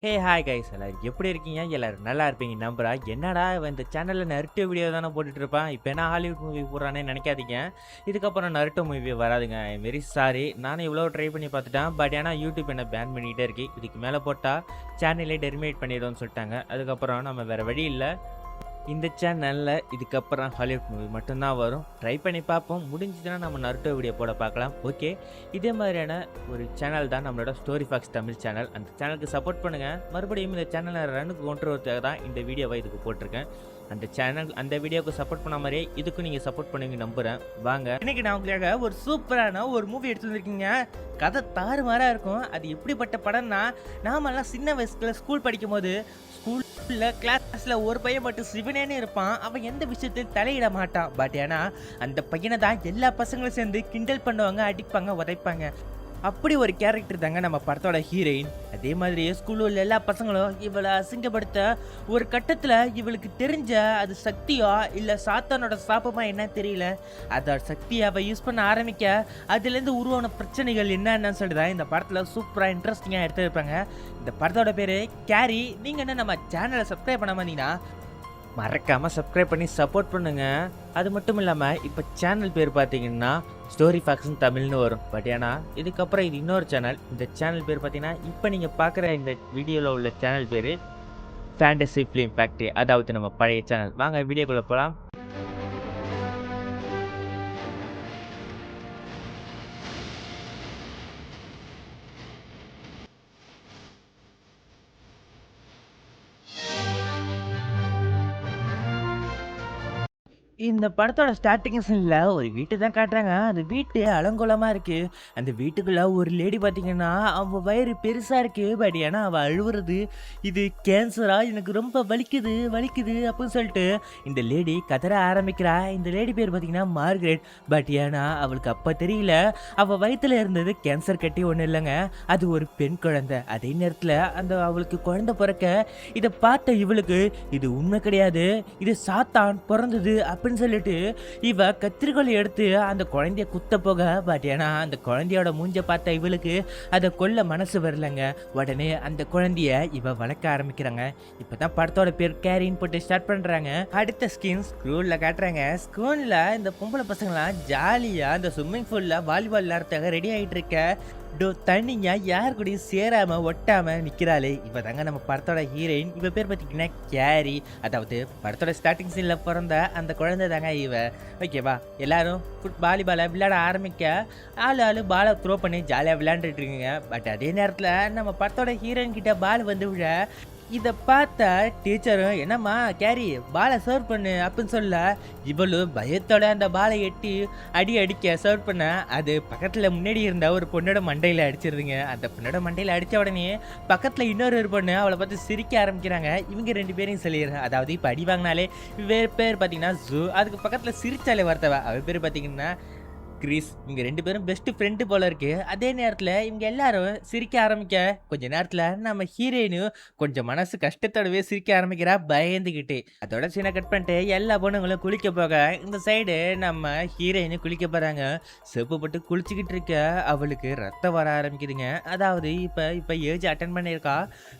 Hey hi guys எல்லாரும் எப்படி இருக்கீங்க? எல்லாரும் நல்லா இருப்பீங்க நம்புறா. என்னடா இவன் இந்த சேனலில் நருட்டோ வீடியோ தானே போட்டுட்டு இருப்பான், இப்போ என்ன ஹாலிவுட் மூவி போடுறானே நினைக்காதீங்க. இதுக்கப்புறம் நருட்டோ மூவி வராதுங்க. I am very sorry. நானும் இவ்வளோ ட்ரை பண்ணி பார்த்துட்டேன். பட் ஏன்னா யூடியூப் என்ன பேன் பண்ணிகிட்டே இருக்கு. இதுக்கு மேலே போட்டால் சேனலே டெர்மினேட் பண்ணிடும்னு சொல்லிட்டாங்க. அதுக்கப்புறம் நம்ம வேறு வழி இல்லை. இந்த சேனலில் இதுக்கப்புறம் ஹாலிவுட் மூவி மட்டும்தான் வரும். ட்ரை பண்ணி பார்ப்போம். முடிஞ்சுதுன்னா நம்ம நருட்டோ வீடியோ போட பார்க்கலாம். ஓகே, இதே மாதிரியான ஒரு சேனல் தான் நம்மளோட ஸ்டோரி ஃபாக்ஸ் தமிழ் சேனல். அந்த சேனலுக்கு சப்போர்ட் பண்ணுங்கள். மறுபடியும் இந்த சேனலை ரன்னுக்கு கொண்டு வரதுக்காக தான் இந்த வீடியோவை இதுக்கு போட்டிருக்கேன். அந்த வீடியோவுக்கு சப்போர்ட் பண்ண மாதிரியே இதுக்கும் நீங்கள் சப்போர்ட் பண்ணுவீங்க நம்புகிறேன். வாங்க, இன்னைக்கு நான் உங்களுக்காக ஒரு சூப்பரான ஒரு மூவி எடுத்து வந்திருக்கீங்க. கதை தாறுமாறாக இருக்கும். அது எப்படிப்பட்ட படம்னா, நாமெல்லாம் சின்ன வயசுல ஸ்கூல் படிக்கும் போது கிளாஸ்ல ஒரு பையன் மட்டும் சிவனேன்னு இருப்பான். அவன் எந்த விஷயத்தையும் தலையிட மாட்டான். பட் ஏன்னா அந்த பையனை தான் எல்லா பசங்களும் சேர்ந்து கிண்டல் பண்ணுவாங்க, அடிப்பாங்க, உதைப்பாங்க. அப்படி ஒரு கேரக்டர் தாங்க நம்ம படத்தோட ஹீரோயின். அதே மாதிரி ஸ்கூலில் உள்ள எல்லா பசங்களும் இவளை அசிங்கப்படுத்த ஒரு கட்டத்தில் இவளுக்கு தெரிஞ்ச அது சக்தியா இல்லை சாத்தானோட சாபமா என்ன தெரியல, அதோட சக்தியை அவள் யூஸ் பண்ண ஆரம்பிக்க அதுலேருந்து உருவான பிரச்சனைகள் என்னன்னு சொல்லிட்டு இந்த படத்தில் சூப்பராக இன்ட்ரெஸ்டிங்காக எடுத்துருப்பாங்க. இந்த படத்தோட பேர் கேரி. நீங்கள் என்ன நம்ம சேனலை சப்ஸ்கிரைப் பண்ண மாட்டீங்கன்னா மறக்காமல் சப்ஸ்கிரைப் பண்ணி சப்போர்ட் பண்ணுங்கள். அது மட்டும் இல்லாமல் இப்போ சேனல் பேர் பார்த்தீங்கன்னா ஸ்டோரி ஃபாக்ஸ் தமிழ்னு வரும். பட் ஏன்னா இதுக்கப்புறம் இது இன்னொரு சேனல். இந்த சேனல் பேர் பார்த்தீங்கன்னா இப்போ நீங்கள் பார்க்குற இந்த வீடியோவில் உள்ள சேனல் பேர் ஃபேண்டசி ஃபிலிம் ஃபேக்ட்ரி, அதாவது நம்ம பழைய சேனல். வாங்க வீடியோக்குள்ளே போகலாம். இந்த படத்தோட ஸ்டார்டிங் சீன்ல ஒரு வீட்டு தான் காட்டுறாங்க. அந்த வீட்டு அலங்கோலமா இருக்கு. அந்த வீட்டுக்குள்ள ஒரு லேடி பார்த்தீங்கன்னா, அவ வயிறு பெருசா இருக்கு. பட் ஏன்னா அவ அழுவுறது, இது கேன்சரா, எனக்கு ரொம்ப வலிக்குது வலிக்குது அப்படின்னு சொல்லிட்டு இந்த லேடி கதற ஆரம்பிக்கிறா. இந்த லேடி பேர் பார்த்தீங்கன்னா மார்கரெட். பட் ஏன்னா அவளுக்கு அப்ப தெரியல, அவ வயித்துல இருந்தது கேன்சர் கட்டி ஒன்றும் இல்லைங்க, அது ஒரு பெண் குழந்தை. அதே நேரத்தில் அந்த அவளுக்கு குழந்தை பிறக்க இதை பார்த்த இவளுக்கு இது உண்மை கிடையாது, இது சாத்தான் பிறந்தது அப்படின்னு சொல்லிட்டு இவ கத்திரிக்கோலை எடுத்து அந்த குழந்தைய குத்த போக, பட் ஏன்னா அந்த குழந்தையோட மூஞ்ச பார்த்த இவளுக்கு அதை கொல்ல மனசு வரலங்க. உடனே அந்த குழந்தைய இவ வளர்க்க ஆரம்பிக்கிறாங்க. இப்பதான் படத்தோட பேர் கேரின்னு போட்டு ஸ்டார்ட் பண்றாங்க. அடுத்த ஸ்கின் ஸ்கூல்ல காட்டுறாங்க. ஸ்கூல்ல இந்த பொம்பளை பசங்களாம் ஜாலியா இந்த ஸ்விம்மிங் பூல்ல வாலிபால் விளையாடுறதுக்காக ரெடி ஆகிட்டு இருக்க. தண்ணிங்க யார் கூடயும் சேராம ஒட்டாம நிக்கிறாளே, இவ தாங்க நம்ம படத்தோட ஹீரோயின். இவ பேர் பார்த்தீங்கன்னா கேரி. அதாவது படத்தோட ஸ்டார்டிங் சீன்ல பிறந்த அந்த குழந்தை தாங்க இவ. ஓகேவா, எல்லாரும் வாலிபாலை விளையாட ஆரம்பிக்க ஆளு பாலை த்ரோ பண்ணி ஜாலியாக விளையாண்டுட்டு இருக்குங்க. பட் அதே நேரத்தில் நம்ம படத்தோட ஹீரோயின் கிட்ட பால் வந்து விழ, இதை பார்த்தா டீச்சரும் என்னம்மா கேரி பாலை சர்வ் பண்ணு அப்படின்னு சொல்ல, இவளும் பயத்தோட அந்த பாலை எட்டி அடிக்க சர்வ் பண்ண அது பக்கத்தில் முன்னாடி இருந்த ஒரு பொண்ணோட மண்டையில் அடிச்சிருதுங்க. அந்த பொண்ணோட மண்டையில் அடித்த உடனே பக்கத்தில் இன்னொரு பொண்ணு அவளை பார்த்து சிரிக்க ஆரம்பிக்கிறாங்க. இவங்க ரெண்டு பேரையும் சொல்லிடுறாங்க. அதாவது இப்போ அடி வாங்கினாலே வேறு பேர் பார்த்தீங்கன்னா ஜூ, அதுக்கு பக்கத்தில் சிரிச்சாலே வரத்தவ அவ பேர் பார்த்தீங்கன்னா கிறிஸ். இவங்க ரெண்டு பேரும் பெஸ்ட் ஃப்ரெண்டு போல இருக்கு. அதே நேரத்தில் இவங்க எல்லாரும் சிரிக்க ஆரம்பிக்க கொஞ்ச நேரத்தில் நம்ம ஹீரோயினும் கொஞ்சம் மனசு கஷ்டத்தோடவே சிரிக்க ஆரம்பிக்கிறா பயந்துக்கிட்டு. அதோட சீனை கட் பண்ணிட்டு எல்லா பொண்ணுங்களும் குளிக்க போக இந்த சைடு நம்ம ஹீரோயினு குளிக்க போறாங்க. செப்பு போட்டு குளிச்சுக்கிட்டு இருக்க அவளுக்கு ரத்தம் வர ஆரம்பிக்குதுங்க. அதாவது இப்போ ஏஜ் அட்டன் பண்ணியிருக்கா,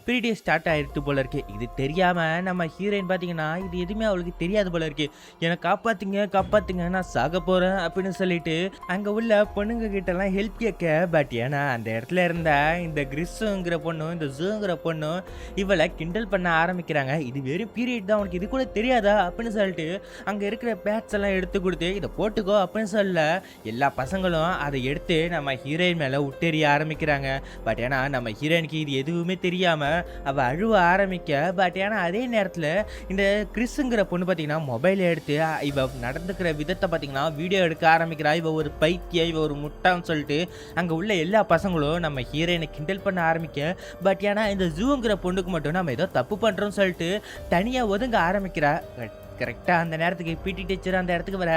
பீரியட் ஸ்டார்ட் ஆயிடுத்து போல இருக்கு. இது தெரியாம நம்ம ஹீரோயின் பார்த்தீங்கன்னா இது எதுவுமே அவளுக்கு தெரியாது போல இருக்கு. என்னை காப்பாத்துங்க நான் சாக போறேன் அப்படின்னு சொல்லிட்டு அங்க உள்ள பொண்ணுங்க கிட்ட எல்லாம் ஹெல்ப் கேட்க. பட் ஏன்னா அந்த இடத்துல இருந்த இந்த கிறிஸ்ங்கிற பொண்ணும் இந்த ஜூங்கிற பொண்ணும் இவளை கிண்டல் பண்ண ஆரம்பிக்கிறாங்க. இது வெறும் பீரியட் தான், உனக்கு இது கூட தெரியாதா அப்படின்னு சொல்லிட்டு அங்க இருக்கிற பேட்ஸ் எல்லாம் எடுத்து கொடுத்து இதை போட்டுக்கோ அப்படின்னு சொல்ல, எல்லா பசங்களும் அதை எடுத்து நம்ம ஹீரோயின் மேல விட்டெறிய ஆரம்பிக்கிறாங்க. பட் ஏன்னா நம்ம ஹீரோயினுக்கு இது எதுவுமே தெரியாம அவ அழுவ ஆரம்பிக்க. பட் ஏன்னா அதே நேரத்துல இந்த கிறிஸ்ங்கிற பொண்ணு பார்த்தீங்கன்னா மொபைலை எடுத்து இவ நடந்துக்கிற விதத்தை பார்த்தீங்கன்னா வீடியோ எடுக்க ஆரம்பிக்கிறா. இவ ஒரு பைத்திய, இவ ஒரு முட்டான்னு சொல்லிட்டு அங்க உள்ள எல்லா பசங்களும் நம்ம ஹீரோயினை கிண்டல் பண்ண ஆரம்பிக்க. பட் ஏன்னா இந்த ஜூங்கிற பொண்ணுக்கு மட்டும் நம்ம ஏதோ தப்பு பண்றோம்னு சொல்லிட்டு தனியா ஒதுங்க ஆரம்பிக்கிறா. கரெக்டா அந்த நேரத்துக்கு பிடி டீச்சர் அந்த இடத்துக்கு வர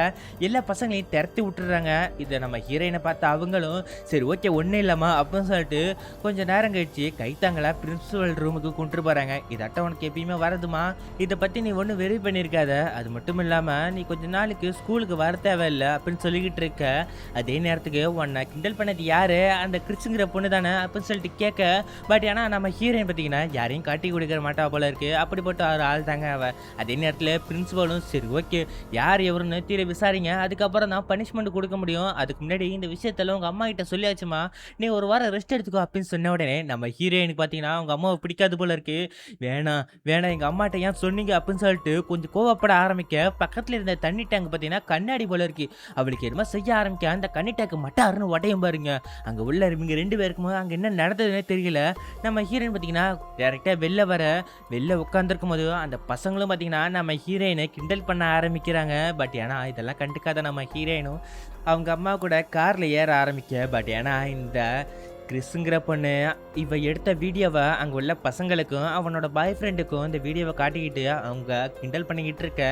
எல்லா பசங்களையும் திரட்டி விட்டுறாங்க. இதை நம்ம ஹீரோயினை பார்த்து அவங்களும் சரி ஓகே ஒன்றும் இல்லம்மா அப்படின்னு சொல்லிட்டு கொஞ்சம் நேரம் கழிச்சு கைத்தாங்களா பிரின்சிபல் ரூமுக்கு கொண்டு போறாங்க. இதாட்டம் உனக்கு எப்பயுமே வரதுமா, இதை பத்தி நீ ஒன்றும் வெரி பண்ணியிருக்காத, அது மட்டும் இல்லாம நீ கொஞ்ச நாளுக்கு ஸ்கூலுக்கு வர தேவையில்லை அப்படின்னு சொல்லிக்கிட்டு இருக்க. அதே நேரத்துக்கு உன்னை கிண்டல் பண்ணது யாரு, அந்த கிறிஸ்ங்கிற பொண்ணு தானே அப்படின்னு சொல்லிட்டு கேட்க. பட் ஏன்னா நம்ம ஹீரோயின் பார்த்தீங்கன்னா யாரையும் காட்டி கொடுக்க மாட்டா போல இருக்கு, அப்படிப்பட்ட ஒரு ஆள் தாங்க அவ. அதே நேரத்தில் பிரின்சிபலும் சரி ஓகே யார் எவருன்னு தீர விசாரிங்க, அதுக்கப்புறம் தான் பனிஷ்மெண்ட் கொடுக்க முடியும், அதுக்கு முன்னாடி இந்த விஷயத்தில் உங்கள் அம்மா கிட்ட சொல்லியாச்சுமா, நீ ஒரு வாரம் ரெஸ்ட் எடுத்துக்கோ அப்படின்னு சொன்ன உடனே நம்ம ஹீரோயினுக்கு பார்த்தீங்கன்னா அவங்க அம்மாவை பிடிக்காது போல இருக்கு. வேணாம் வேணாம் எங்கள் அம்மாட்ட ஏன் சொன்னீங்க அப்படின்னு சொல்லிட்டு கொஞ்சம் கோவப்பட ஆரம்பிக்க. பக்கத்தில் இருந்த தண்ணி டேங்க் பார்த்தீங்கன்னா கண்ணாடி போல இருக்கு, அவளுக்கு எதுவுமே செய்ய ஆரம்பிக்க அந்த கண்ணி டேங்க் மட்டாருன்னு உடையும் பாருங்க. அங்கே உள்ள இவங்க 2 பேருக்கும் அங்கே என்ன நடந்ததுன்னே தெரியல. நம்ம ஹீரோயின் பார்த்தீங்கன்னா டேரெக்டாக வெளில உட்காந்துருக்கும் போது அந்த பசங்களும் பார்த்தீங்கன்னா நம்ம ஹீரோயினை கிண்டல் பண்ண ஆரம்பிக்கிறாங்க. பட் ஏன்னா இதெல்லாம் கண்டுக்காத நம்ம ஹீரோயினும் அவங்க அம்மா கூட காரில் ஏற ஆரம்பிக்க. பட் ஏன்னா இந்த கிறிஸ்ங்கிற பொண்ணு இவ எடுத்த வீடியோவை அங்கே உள்ள பசங்களுக்கும் அவனோட பாய் ஃப்ரெண்டுக்கும் இந்த வீடியோவை காட்டிக்கிட்டு அவங்க கிண்டல் பண்ணிக்கிட்டு இருக்க.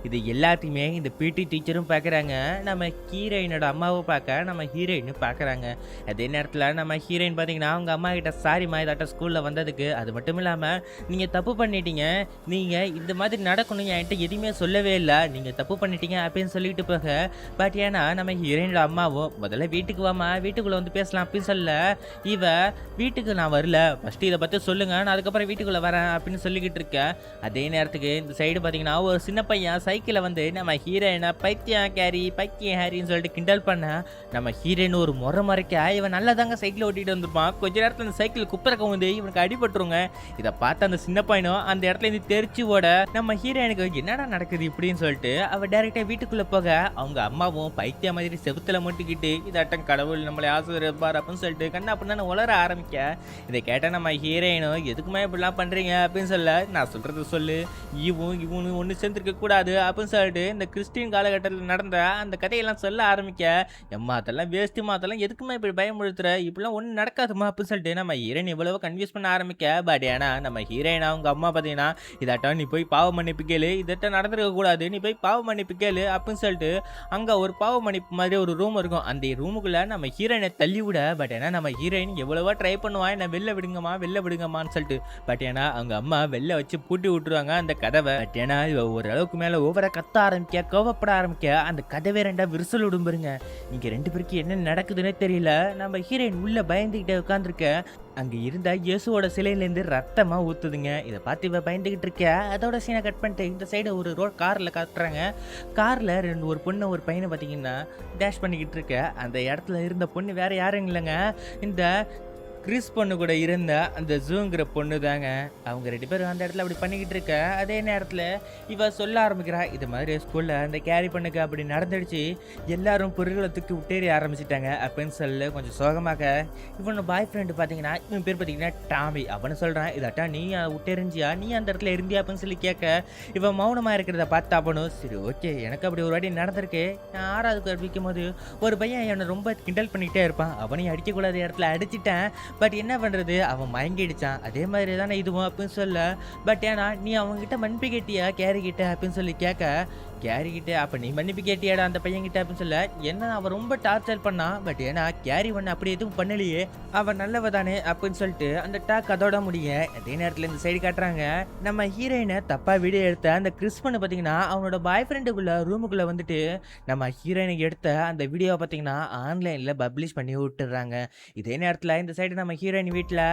இது எல்லாத்தையுமே இந்த பிடி டீச்சரும் பார்க்குறாங்க, நம்ம ஹீரோயினோட அம்மாவை பார்க்க நம்ம ஹீரோயினும் பார்க்குறாங்க. அதே நேரத்தில் நம்ம ஹீரோயின் பார்த்தீங்கன்னா அவங்க அம்மா கிட்ட சாரிம்மா இதாட்ட ஸ்கூலில் வந்ததுக்கு, அது மட்டும் இல்லாமல் நீங்கள் தப்பு பண்ணிட்டீங்க, நீங்கள் இந்த மாதிரி நடக்கணும் என்கிட்ட எதுவுமே சொல்லவே இல்லை, நீங்கள் தப்பு பண்ணிட்டீங்க அப்படின்னு சொல்லிட்டு போக. பட் ஏன்னா நம்ம ஹீரோயினோட அம்மாவும் முதல்ல வீட்டுக்கு வாமா வீட்டுக்குள்ளே வந்து பேசலாம் அப்படின்னு சொல்ல. இவ வீட்டுக்கு நான் வரல, ஃபர்ஸ்ட் இதை பற்றி சொல்லுங்க, நான் அதுக்கப்புறம் வீட்டுக்குள்ளே வரேன் அப்படின்னு சொல்லிக்கிட்டு இருக்கேன். அதே நேரத்துக்கு இந்த சைடு பார்த்தீங்கன்னா ஒரு சின்ன பையன் சைக்கிளை வந்து நம்ம ஹீரோயினை பைத்தியம் கேரி பைத்தியம் ஹேரின்னு சொல்லிட்டு கிண்டல் பண்ண. நம்ம ஹீரோயின் ஒரு முறை மறைக்க இவன் நல்லா தாங்க சைக்கிள் ஓட்டிகிட்டு வந்துருப்பான், கொஞ்ச நேரத்தில் அந்த சைக்கிள் குப்பரக்கம் வந்து இவனுக்கு அடிபட்டுருங்க. இதை பார்த்து அந்த சின்ன பையனும் அந்த இடத்துல இருந்து தெரிச்சு ஓட. நம்ம ஹீரோயினுக்கு என்னடா நடக்குது இப்படின்னு சொல்லிட்டு அவள் டேரெக்டாக வீட்டுக்குள்ளே போக. அவங்க அம்மாவும் பைத்தியம் மாதிரி செவுத்துல முட்டிக்கிட்டு இதாட்டம் கடவுள் நம்மளை ஆசிரியப்பார் அப்படின்னு சொல்லிட்டு கண்ணா அப்படின்னு உளர ஆரம்பிக்க. இதை கேட்டால் நம்ம ஹீரோயினும் எதுக்குமே இப்படிலாம் பண்ணுறீங்க அப்படின்னு சொல்ல. நான் சொல்கிறது சொல்லு, இவனு ஒன்று சேர்ந்துருக்க கூடாது அப்படின்னு சொல்லிட்டு இந்த கிறிஸ்டின் காலகட்டத்தில் நடந்த அந்த கதையெல்லாம் சொல்ல ஆரம்பிக்க. எம்மா அதெல்லாம் வேஸ்ட்டுமா, அதெல்லாம் எதுக்குமே இப்படி பயமுறுத்துற, இப்படிலாம் ஒன்றும் நடக்காதுமா அப்படின்னு சொல்லிட்டு நம்ம ஹீரோயின் இவ்வளவு கன்ஃபியூஸ் பண்ண ஆரம்பிக்க. பட் ஏன்னா நம்ம ஹீரோயின் அவங்க அம்மா பார்த்தீங்கன்னா இதாட்டம் நீ போய் பாவ மன்னிப்பு கேளு, இதட்ட நடந்துருக்க கூடாது, நீ போய் பாவ மன்னிப்பு கேளு அப்படின்னு சொல்லிட்டு அங்கே ஒரு பாவ மன்னிப்பு மாதிரி ஒரு ரூம் இருக்கும், அந்த ரூமுக்குள்ளே நம்ம ஹீரோயினை தள்ளி விட. பட் ஏன்னா நம்ம ஹீரோயின் எவ்வளவோ ட்ரை பண்ணுவான் என்ன வெளில விடுங்கம்மான்னு சொல்லிட்டு. பட் ஏன்னா அவங்க அம்மா வெளில வச்சு பூட்டி விட்டுருவாங்க அந்த கதவை. பட் ஏன்னா ஓரளவுக்கு மேலே ஓவரா கத்த ஆரம்பிக்க, கோவப்பட ஆரம்பிக்க, அந்த கதவை ரெண்டா விரிசல் விடும்பருங்க. இங்கே 2 பேருக்கு என்ன நடக்குதுன்னே தெரியல. நம்ம ஹீரோயின் உள்ள பயந்துகிட்டே உட்காந்துருக்க. அங்கே இருந்த இயேசுவோட சிலையிலேருந்து ரத்தமாக ஊற்றுதுங்க. இதை பார்த்து இவ பயந்துக்கிட்டு இருக்க. அதோட சீனை கட் பண்ணிட்டு இந்த சைடு ஒரு காரில் காட்டுறாங்க. காரில் ஒரு பொண்ணு ஒரு பையனை பார்த்தீங்கன்னா டேஷ் பண்ணிக்கிட்டு இருக்க. அந்த இடத்துல இருந்த பொண்ணு வேற யாரும் இல்லைங்க, இந்த கிறிஸ் பொண்ணு கூட இருந்த அந்த ஜூங்கிற பொண்ணு தாங்க. அவங்க 2 பேரும் அந்த இடத்துல அப்படி பண்ணிக்கிட்டு இருக்க. அதே நேரத்தில் இவ சொல்ல ஆரம்பிக்கிறா, இது மாதிரி ஸ்கூலில் அந்த கேரி பண்ணுக்கு அப்படி நடந்துடுச்சு, எல்லாரும் பொருட்களை தூக்கி விட்டேறி ஆரம்பிச்சிட்டாங்க அப்படின்னு சொல்ல. கொஞ்சம் சோகமாக இவனோட பாய் ஃப்ரெண்டு பார்த்தீங்கன்னா இவன் பேர் பார்த்தீங்கன்னா டாமி, அவனு சொல்கிறான் இதாட்டா நீ விட்டெறிஞ்சியா, நீ அந்த இடத்துல இருந்தியா அப்படின்னு சொல்லி கேட்க. இவன் மௌனமாக இருக்கிறத பார்த்து அவனும் சரி ஓகே எனக்கு அப்படி ஒரு வாட்டி நடந்திருக்கு, நான் 6வது படிக்கும் போது ஒரு பையன் என்னை ரொம்ப கிண்டல் பண்ணிக்கிட்டே இருப்பான், அவனையும் அடிக்கக்கூடாத இடத்துல அடிச்சிட்டேன், பட் என்ன பண்ணுறது அவன் மயங்கிடுச்சான், அதே மாதிரி தானே இதுவும் அப்படின்னு சொல்ல. பட் ஏன்னா நீ அவங்ககிட்ட மன்னிப்பு கேட்டியா கேரி கிட்ட அப்படின்னு சொல்லி கேட்க. கேரி கிட்ட அப்போ நீ மன்னிப்பு கேட்டியாடா அந்த பையன்கிட்ட அப்படின்னு சொல்ல. என்ன அவன் ரொம்ப டார்ச்சர் பண்ணான், பட் ஏன்னா கேரி ஒன்று அப்படி எதுவும் பண்ணலையே, அவன் நல்லவ தானே அப்படின்னு சொல்லிட்டு அந்த டாக் அதோட முடிய. அதே நேரத்தில் இந்த சைடு காட்டுறாங்க நம்ம ஹீரோயினை தப்பாக வீடியோ எடுத்த அந்த கிறிஸ்பனை பார்த்தீங்கன்னா அவனோட பாய் ஃப்ரெண்டுக்குள்ள ரூமுக்குள்ளே வந்துட்டு நம்ம ஹீரோயினுக்கு எடுத்த அந்த வீடியோவை பார்த்தீங்கன்னா ஆன்லைனில் பப்ளிஷ் பண்ணி விட்டுறாங்க. இதே நேரத்தில் இந்த சைடு நம்ம ஹீரோயின் வீட்டில்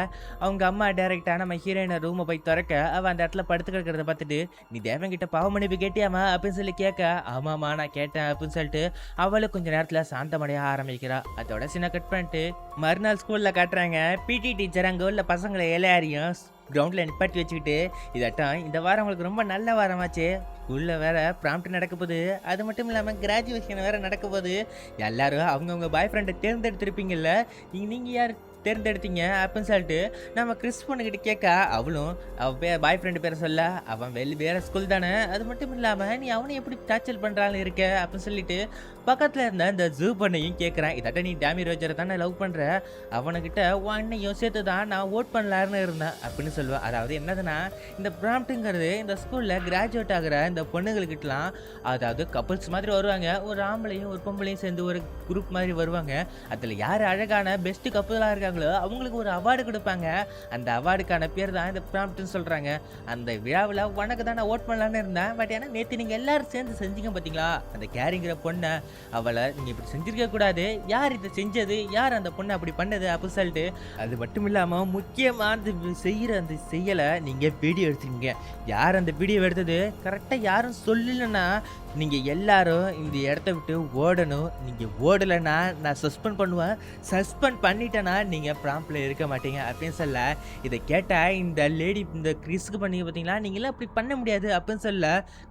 அவங்க அம்மா டைரெக்டாக நம்ம ஹீரோயினை ரூமை போய் திறக்க. அவள் அந்த இடத்துல படுத்து கிடக்கிறத பார்த்துட்டு நீ தேவன் கிட்ட பாவ மன்னிப்பு கேட்டியாமா அப்படின்னு சொல்லி கேட்க. ஆமாம்மா நான் கேட்டேன் அப்படின்னு சொல்லிட்டு அவளை கொஞ்ச நேரத்தில் சாந்தமடைய ஆரம்பிக்கிறா. அதோட சின்ன கட் பண்ணிட்டு மறுநாள் ஸ்கூலில் காட்டுறாங்க பிடி டீச்சர் அங்கே உள்ள பசங்களை எல்லாரையும் கிரவுண்டில் நிப்பாட்டி வச்சுக்கிட்டு இதாட்டம் இந்த வாரம் உங்களுக்கு ரொம்ப நல்ல வாரமாச்சு, ஸ்கூலில் வேறு ப்ராம்ப்ட் நடக்க போகுது, அது மட்டும் இல்லாமல் கிராஜுவேஷன் வேறு நடக்க போகுது, எல்லோரும் அவங்கவுங்க பாய் ஃப்ரெண்டை தேர்ந்தெடுத்திருப்பீங்கல்ல, நீங்கள் யார் தேர்ந்தெடுத்தீங்க அப்படின்னு சொல்லிட்டு நம்ம கிறிஸ் பொண்ணுகிட்ட கேட்க, அவளும் அவ பாய் ஃப்ரெண்டு பேரை சொல்ல, அவன் வேற ஸ்கூல் தானே, அது மட்டும் இல்லாம நீ அவனை எப்படி டார்ச்சர் பண்றான்னு இருக்க அப்படின்னு சொல்லிட்டு பக்கத்துல இருந்த இந்த ஜூ பொண்ணையும் கேட்கறான். இதாட்ட நீ டேமி ரோஜரை தானே லவ் பண்ற, அவனுக்கிட்ட உன் அண்ணையும் சேர்த்து தான் நான் ஓட் பண்ணலான்னு இருந்தேன் அப்படின்னு சொல்லுவேன். அதாவது என்னதுன்னா, இந்த ப்ராம்ப்ட்டுங்கிறது இந்த ஸ்கூல்ல கிராஜுவேட் ஆகுற இந்த பொண்ணுங்களுக்கிட்டலாம், அதாவது கப்புள்ஸ் மாதிரி வருவாங்க, ஒரு ஆம்பளையும் ஒரு பொம்பளையும் சேர்ந்து ஒரு குரூப் மாதிரி வருவாங்க. அதில் யார் அழகான பெஸ்ட் கப்புளாக இருக்காங்களோ அவங்களுக்கு ஒரு அவார்டு கொடுப்பாங்க. அந்த அவார்டுக்கான பேர் தான் இந்த ப்ராம்ப்ட்னு சொல்கிறாங்க. அந்த விழாவில் உனக்கு தான் நான் ஓட் பண்ணலான்னு இருந்தேன். பட் ஏன்னா நேற்று நீங்கள் எல்லாரும் சேர்ந்து செஞ்சீங்க பார்த்தீங்களா, அந்த கேரிங்கிற பொண்ணை, அவளை நீங்கள் இப்படி செஞ்சிருக்க கூடாது, யார் இதை செஞ்சது, யார் அந்த பொண்ணை அப்படி பண்ணது அப்படின்னு சொல்லிட்டு, அது மட்டும் இல்லாமல் முக்கியமாக அந்த செய்கிற அந்த செய்யலை நீங்கள் வீடியோ எடுத்துருக்கீங்க. யார் அந்த வீடியோ எடுத்தது கரெக்டாக யாரும் சொல்லலைன்னா நீங்கள் எல்லாரும் இந்த இடத்த விட்டு ஓடணும். நீங்கள் ஓடலைன்னா நான் சஸ்பெண்ட் பண்ணுவேன், சஸ்பெண்ட் பண்ணிட்டேன்னா நீங்கள் ப்ராம்ப்டில் இருக்க மாட்டீங்க அப்படின்னு சொல்ல, இதை கேட்டால் இந்த லேடி இந்த கிறிஸ்க்கு பண்ணீங்க பார்த்தீங்களா, நீங்களாம் அப்படி பண்ண முடியாது அப்படின்னு சொல்ல,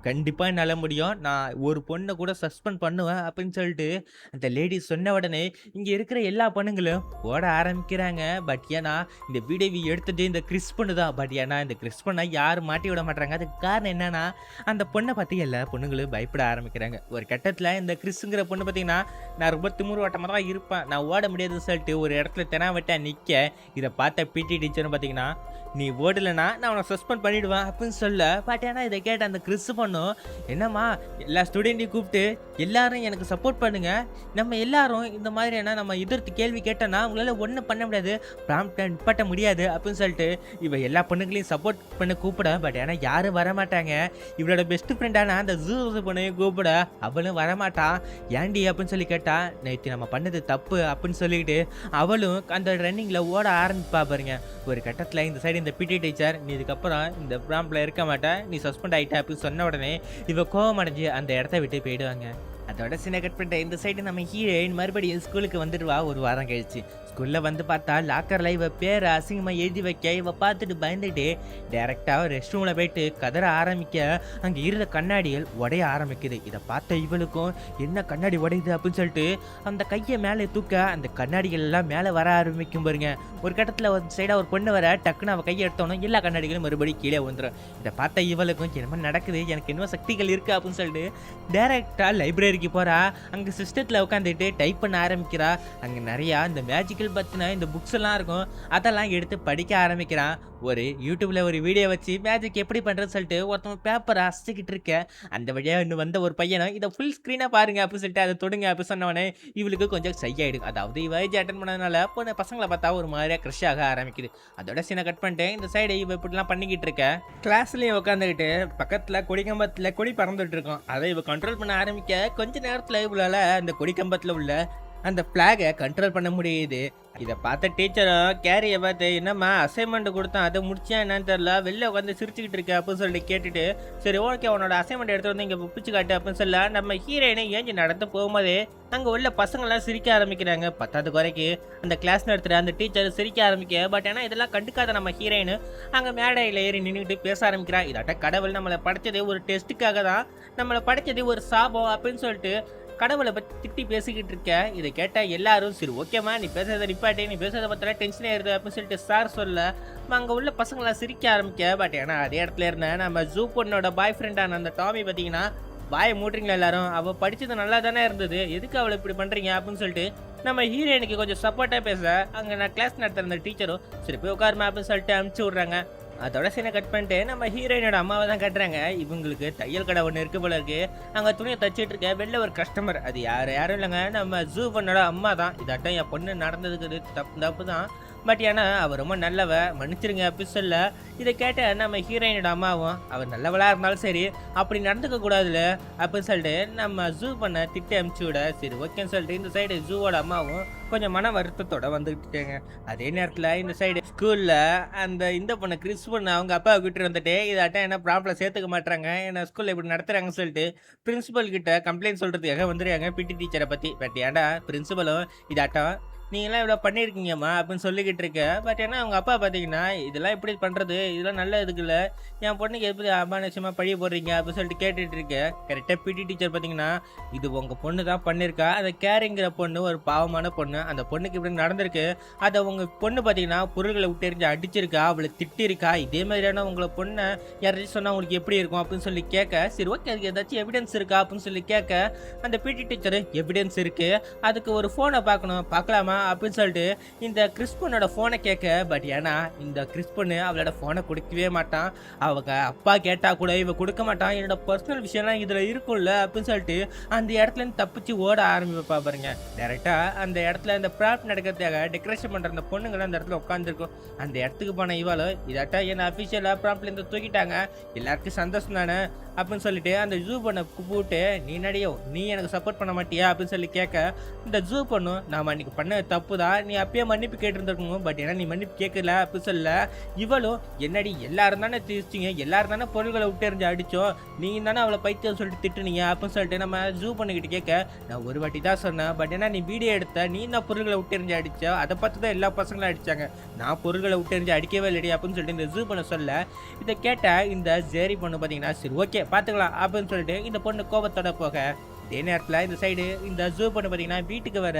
கண்டிப்பாக என்னால் முடியும், நான் ஒரு பொண்ணை கூட சஸ்பெண்ட் பண்ணுவேன் அப்படின்னு சொல்லிட்டு அந்த லேடி சொன்ன உடனே இங்கே இருக்கிற எல்லா பொண்ணுங்களும் ஓட ஆரம்பிக்கிறாங்க. பட் ஏன்னா இந்த வீடியோ எடுத்தது இந்த கிறிஸ் பொண்ணு தான். பட் ஏன்னா இந்த கிறிஸ் பொண்ணை யாரும் மாட்டி விட மாட்டாங்க. அதுக்கு காரணம் என்னன்னா, அந்த பொண்ணை பற்றி எல்லா பொண்ணுங்களும் பயப்பட ஆரம்பிக்கிறாங்க. ஒரு கட்டத்தில் இந்த கிறிஸ்ங்கிற பொண்ணு பார்த்தீங்கன்னா, நான் ரொம்ப திமிரு வட்டமாக தான் இருப்பேன், நான் ஓட முடியாதுன்னு சொல்லிட்டு ஒரு இடத்துல தெனாவட்டா நிற்க, இதை பார்த்த பிடி டீச்சரும் பார்த்தீங்கன்னா, நீ ஓடலைன்னா நான் உன்னை சஸ்பெண்ட் பண்ணிவிடுவேன் அப்படின்னு சொல்ல. பட் ஏன்னா இதை கேட்ட அந்த கிறிஸ் பொண்ணும், என்னம்மா எல்லா ஸ்டூடெண்ட்டையும் கூப்பிட்டு எல்லாரும் எனக்கு சப்போர்ட் பண்ணுங்க, நம்ம எல்லாரும் இந்த மாதிரியான நம்ம எதிர்த்து கேள்வி கேட்டோன்னா உங்களால் ஒன்றும் பண்ண முடியாது, ப்ராம்ப்டை நிப்பாட்ட முடியாது அப்படின்னு சொல்லிட்டு இவ எல்லா பொண்ணுங்களையும் சப்போர்ட் பண்ண கூப்பிட. பட் ஏன்னா யாரும் வரமாட்டாங்க. இவளோட பெஸ்ட் ஃப்ரெண்டான அந்த ஜூ பொண்ணையும் கூப்பிட, அவளும் வரமாட்டான். ஏண்டி அப்படின்னு சொல்லி கேட்டா, நேற்று நம்ம பண்ணது தப்பு அப்படின்னு சொல்லிக்கிட்டு அவளும் அந்த ரன்னிங்கில் ஓட ஆரம்பிப்பா பாருங்க. ஒரு கட்டத்தில் இந்த சைடு இந்த பிடி டீச்சர், நீ இதுக்கப்புறம் இந்த ப்ராம்ப்டில் இருக்க மாட்டேன், நீ சஸ்பெண்ட் ஆகிட்ட அப்படின்னு சொன்ன உடனே இவ கோவம் அடைஞ்சு அந்த இடத்த விட்டு போயிடுவாங்க. அதோட சின்ன கட் பண்ணிட்ட இந்த சைடு நம்ம ஹீரோயின் மறுபடியும் ஸ்கூலுக்கு வந்துடுவா ஒரு வாரம் கழிச்சு. ஸ்கூலில் வந்து பார்த்தா லாக்கரில் இவ பேரை அசிங்கமாக எழுதி வைக்க, இவ பார்த்துட்டு பயந்துட்டு டேரெக்டாக ரெஸ்ட் ரூமில் போயிட்டு கதற ஆரம்பிக்க, அங்கே இருந்த கண்ணாடிகள் உடைய ஆரம்பிக்குது. இதை பார்த்த இவளுக்கும் என்ன கண்ணாடி உடையுது அப்படின்னு சொல்லிட்டு அந்த கையை மேலே தூக்க, அந்த கண்ணாடிகள் எல்லாம் மேலே வர ஆரம்பிக்கும் பாருங்க. ஒரு கட்டத்தில் ஒரு சைடாக ஒரு பொண்ணு வர, டக்குன்னு அவள் கையை எடுத்தோன்னே எல்லா கண்ணாடிகளும் மறுபடியும் கீழே வந்துடும். இதை பார்த்த இவளுக்கும் என்ன நடக்குது, எனக்கு இன்னும் சக்திகள் இருக்குது அப்படின்னு சொல்லிட்டு டேரெக்டாக லைப்ரரிக்கு போகிறா. அங்கே சிஸ்டத்தில் உட்காந்துட்டு டைப் பண்ண ஆரம்பிக்கிறா. அங்கே நிறையா இந்த மேஜிக்கல் பற்றின இந்த புக்ஸ் எல்லாம் இருக்கும், அதெல்லாம் எடுத்து படிக்க ஆரம்பிக்கிறான். ஒரு யூடியூப்ல ஒரு வீடியோ வச்சு மேஜிக் எப்படி பண்ணுறதுன்னு சொல்லிட்டு ஒருத்தவங்க பேப்பரை அசைக்கிட்டு இருக்க, அந்த வழியாக இன்னும் வந்த ஒரு பையனும் இதை ஃபுல் ஸ்க்ரீனாக பாருங்க அப்படின்னு சொல்லிட்டு அதை தொடுங்க அப்படின்னு சொன்னவனே இவளுக்கு கொஞ்சம் சையாயிடும். அதாவது இவ ஏஜ் அட்டன் பண்ணதுனால பொண்ணு பசங்களை பார்த்தா ஒரு மாதிரியாக க்ரஷ் ஆக ஆரம்பிக்குது. அதோட சீனை கட் பண்ணிட்டு இந்த சைடு இவ இப்படிலாம் பண்ணிக்கிட்டு இருக்க, கிளாஸ்லேயும் உட்காந்துக்கிட்டு பக்கத்தில் கொடிக்கம்பத்தில் கொடி பறந்துட்டு இருக்கோம். அதை இவ கண்ட்ரோல் பண்ண ஆரம்பிக்க, கொஞ்ச நேரத்தில் இவளால் அந்த கொடிக்கம்பத்தில் உள்ள அந்த ஃப்ளாகை கண்ட்ரோல் பண்ண முடியுது. இதை பார்த்த டீச்சரும் கேரியை பார்த்து, என்னம்மா அசைன்மெண்ட் கொடுத்தான், அதை முடிச்சா என்னன்னு தெரில, வெளில உட்காந்து சிரிச்சுக்கிட்டு இருக்க அப்படின்னு சொல்லிட்டு கேட்டுட்டு, சரி ஓகே உன்னோட அசைன்மெண்ட் எடுத்து வந்து இங்கே பிடிச்சி காட்டு அப்படின்னு சொல்ல, நம்ம ஹீரோயினை ஏஞ்சி நடந்து போகும்போதே அங்கே உள்ள பசங்கள்லாம் சிரிக்க ஆரம்பிக்கிறாங்க. 10வது குறைக்கு அந்த கிளாஸ் நடத்துகிற அந்த டீச்சர் சிரிக்க ஆரம்பிக்க. பட் ஏன்னா இதெல்லாம் கண்டுக்காத நம்ம ஹீரோயின் அங்கே மேடையில் ஏறி நின்றுட்டு பேச ஆரம்பிக்கிறான். இதாட்ட கடவுள் நம்மளை படைச்சதே ஒரு டெஸ்ட்டுக்காக தான், நம்மளை படைச்சதே ஒரு சாபம் அப்படின்னு சொல்லிட்டு கடவுளை பற்றி திட்டி பேசிக்கிட்டு இருக்க. இதை கேட்டால் எல்லாரும் சரி ஓகேம்மா நீ பேசுறதை நிப்பாட்டி, நீ பேசுறதை பார்த்தா டென்ஷனே ஆயிருது அப்படின்னு சொல்லிட்டு சார் சொல்ல, அங்கே உள்ள பசங்களாம் சிரிக்க ஆரம்பிக்க. பட் ஏன்னா அதே இடத்துல இருந்த நம்ம ஜூ பொண்ணோட பாய் ஃப்ரெண்டான அந்த டாமி பார்த்தீங்கன்னா, வாயை மூட்டுறீங்களா எல்லாரும், அவள் படித்தது நல்லா தானே இருந்தது, எதுக்கு அவளை இப்படி பண்ணுறீங்க அப்படின்னு சொல்லிட்டு நம்ம ஹீரோயினுக்கு கொஞ்சம் சப்போர்ட்டாக பேச, அங்கே நான் கிளாஸ் நடத்துகிற அந்த டீச்சரும் சரி போய் உட்காருமா அப்படின்னு சொல்லிட்டு அனுப்பிச்சி விட்றாங்க. அதோட சீனை கட் பண்ணிட்டு நம்ம ஹீரோயினோட அம்மாவை தான் கட்டுறாங்க. இவங்களுக்கு தையல் கடை ஒன்று இருக்கு போல இருக்கு. அங்கே துணியை தச்சிட்டு இருக்க வெளில ஒரு கஸ்டமர், அது யாரும் இல்லைங்க, நம்ம ஜூ பொண்ணோட அம்மா தான். இதாட்டம் என் பொண்ணு நடந்ததுக்கு தப்பு தான், பட் ஏன்னா அவள் ரொம்ப நல்லவ, மன்னிச்சிருங்க அப்படின்னு சொல்ல. இதை கேட்ட நம்ம ஹீரோயினோட அம்மாவும், அவள் நல்லவளாக இருந்தாலும் சரி அப்படி நடந்துக்க கூடாதுல அப்படின்னு சொல்லிட்டு நம்ம ஜூ பண்ண திட்டி அனுப்பிச்சி விட, சரி ஓகேன்னு சொல்லிட்டு இந்த சைடு ஜூவோட அம்மாவும் கொஞ்சம் மன வருத்தத்தோட வந்துக்கிட்டாங்க. அதே நேரத்தில் இந்த சைடு ஸ்கூலில் அந்த இந்த பொண்ணு கிறிஸ் பொண்ணு அவங்க அப்பாவை கிட்ட வந்துட்டு இதாட்டம் என்ன ப்ராப்ளம் சேர்த்துக்க மாட்டாங்க, என்ன ஸ்கூலில் இப்படி நடத்துகிறாங்கன்னு சொல்லிட்டு பிரின்சிபல் கிட்ட கம்ப்ளைண்ட் சொல்கிறதுக்காக வந்துடுறாங்க பிடி டீச்சரை பற்றி. பட் ஏன்டா பிரின்சிபலும் இதாட்டம் நீங்கலாம் இவ்வளோ பண்ணியிருக்கீங்கம்மா அப்படின்னு சொல்லிக்கிட்டு இருக்க. பட் ஏன்னா அவங்க அப்பா பார்த்தீங்கன்னா, இதெல்லாம் எப்படி பண்ணுறது? இதெல்லாம் நல்ல இதுக்கு இல்ல. என் பொண்ணுக்கு எப்படி அமானுஷ்யமா பழிய போடுறீங்க? அப்படின்னு சொல்லிட்டு கேட்டுட்டு இருக்க. கரெக்ட்டா பிடி டீச்சர் பார்த்தீங்கன்னா, இது உங்க பொண்ணு தான் பண்ணியிருக்கா. அந்த கேரிங்கிற பொண்ணு ஒரு பாவமான பொண்ணு. அந்த பொண்ணுக்கு இப்படி நடந்திருக்கு. அத உங்க பொண்ணு பார்த்தீங்கன்னா, பொருள்கள விட்டு எறிஞ்சு அடிச்சிருக்கா. அவள திட்டியிருக்கா. இதே மாதிரியான உங்கள பொண்ண யாராச்சும் சொன்னா உங்களுக்கு எப்படி இருக்கும்? அப்படின்னு சொல்லி கேட்க, சரி ஓகே அதுக்கு ஏதாச்சும் எவிடன்ஸ் இருக்கா? அப்படின்னு சொல்லி கேட்க, அந்த பிடி டீச்சர் எவிடன்ஸ் இருக்கு. அதுக்கு ஒரு ஃபோன பார்க்கணும். பார்க்கலாமா? அப்படின்னு சொல்லிட்டு இந்த கிறிஸ்பனோட ஃபோன கேட்க, பட் ஏன்னா இந்த கிறிஸ்பன் அவளோட ஃபோன குடுக்கவே மாட்டான். அவங்க அப்பா கேட்டா கூட இவ குடுக்க மாட்டான். என்னோட பர்சனல் விஷயம்லாம் இதுல இருக்கும்ல அப்படின்னு சொல்லிட்டு அந்த இடத்துல இருந்து தப்பிச்சு ஓட ஆரம்பிப்பா பாருங்க. டைரக்டா அந்த இடத்துல இந்த பிராப் நடக்கிறதுக்காக டெக்கரேஷன் பண்ற அந்த பொண்ணுங்க அந்த இடத்துல உட்காந்துருக்கும். அந்த இடத்துக்கு போன இவாளோ இதாட்டா என்ன அபிஷியலா பிராப்ல இருந்து தூக்கிட்டாங்க, எல்லாருக்கும் சந்தோஷம் தானே அப்படின்னு சொல்லிட்டு அந்த ஜூ பண்ண கூப்பிட்டு, நீ நடியோ நீ எனக்கு சப்போர்ட் பண்ண மாட்டியா அப்படின்னு சொல்லி கேட்க, இந்த ஜூ பண்ணும் நாம அன்னைக்கு பண்ண தப்பு தான், நீ அப்பயே மன்னிப்பு கேட்டுருந்துருக்கணும், பட் ஏன்னா நீ மன்னிப்பு கேட்கல அப்படின்னு சொல்ல, இவளும் என்னடி எல்லாரும் தானே திரிச்சிங்க, எல்லாரும் தானே பொருள்களை விட்டு எறிஞ்சு அடிச்சோம், நீங்க தானே அவளை பைத்தியம் சொல்லிட்டு திட்டுனீங்க அப்படின்னு சொல்லிட்டு நம்ம ஜூ பண்ணிக்கிட்டு கேட்க, நான் ஒரு வாட்டி தான் சொன்னேன், பட் ஏன்னா நீ வீடியோ எடுத்த நீ தான் பொருள்களை விட்டு எறிஞ்சு அடிச்ச, அதை பார்த்து தான் எல்லா பசங்களும் அடிச்சாங்க, நான் பொருள்களை விட்டு எறிஞ்சு அடிக்கவே இல்லடி அப்படின்னு சொல்லிட்டு இந்த ஜூ பண்ண சொல்ல, இதை கேட்ட இந்த ஜேரி பொண்ணு பார்த்தீங்கன்னா சரி ஓகே பார்த்துக்கலாம் அப்படின்னு சொல்லிட்டு இந்த பொண்ணு கோபத்தோட போக, அதே நேரத்தில் இந்த சைடு இந்த ஜூ பொண்ணு பார்த்தீங்கன்னா வீட்டுக்கு வர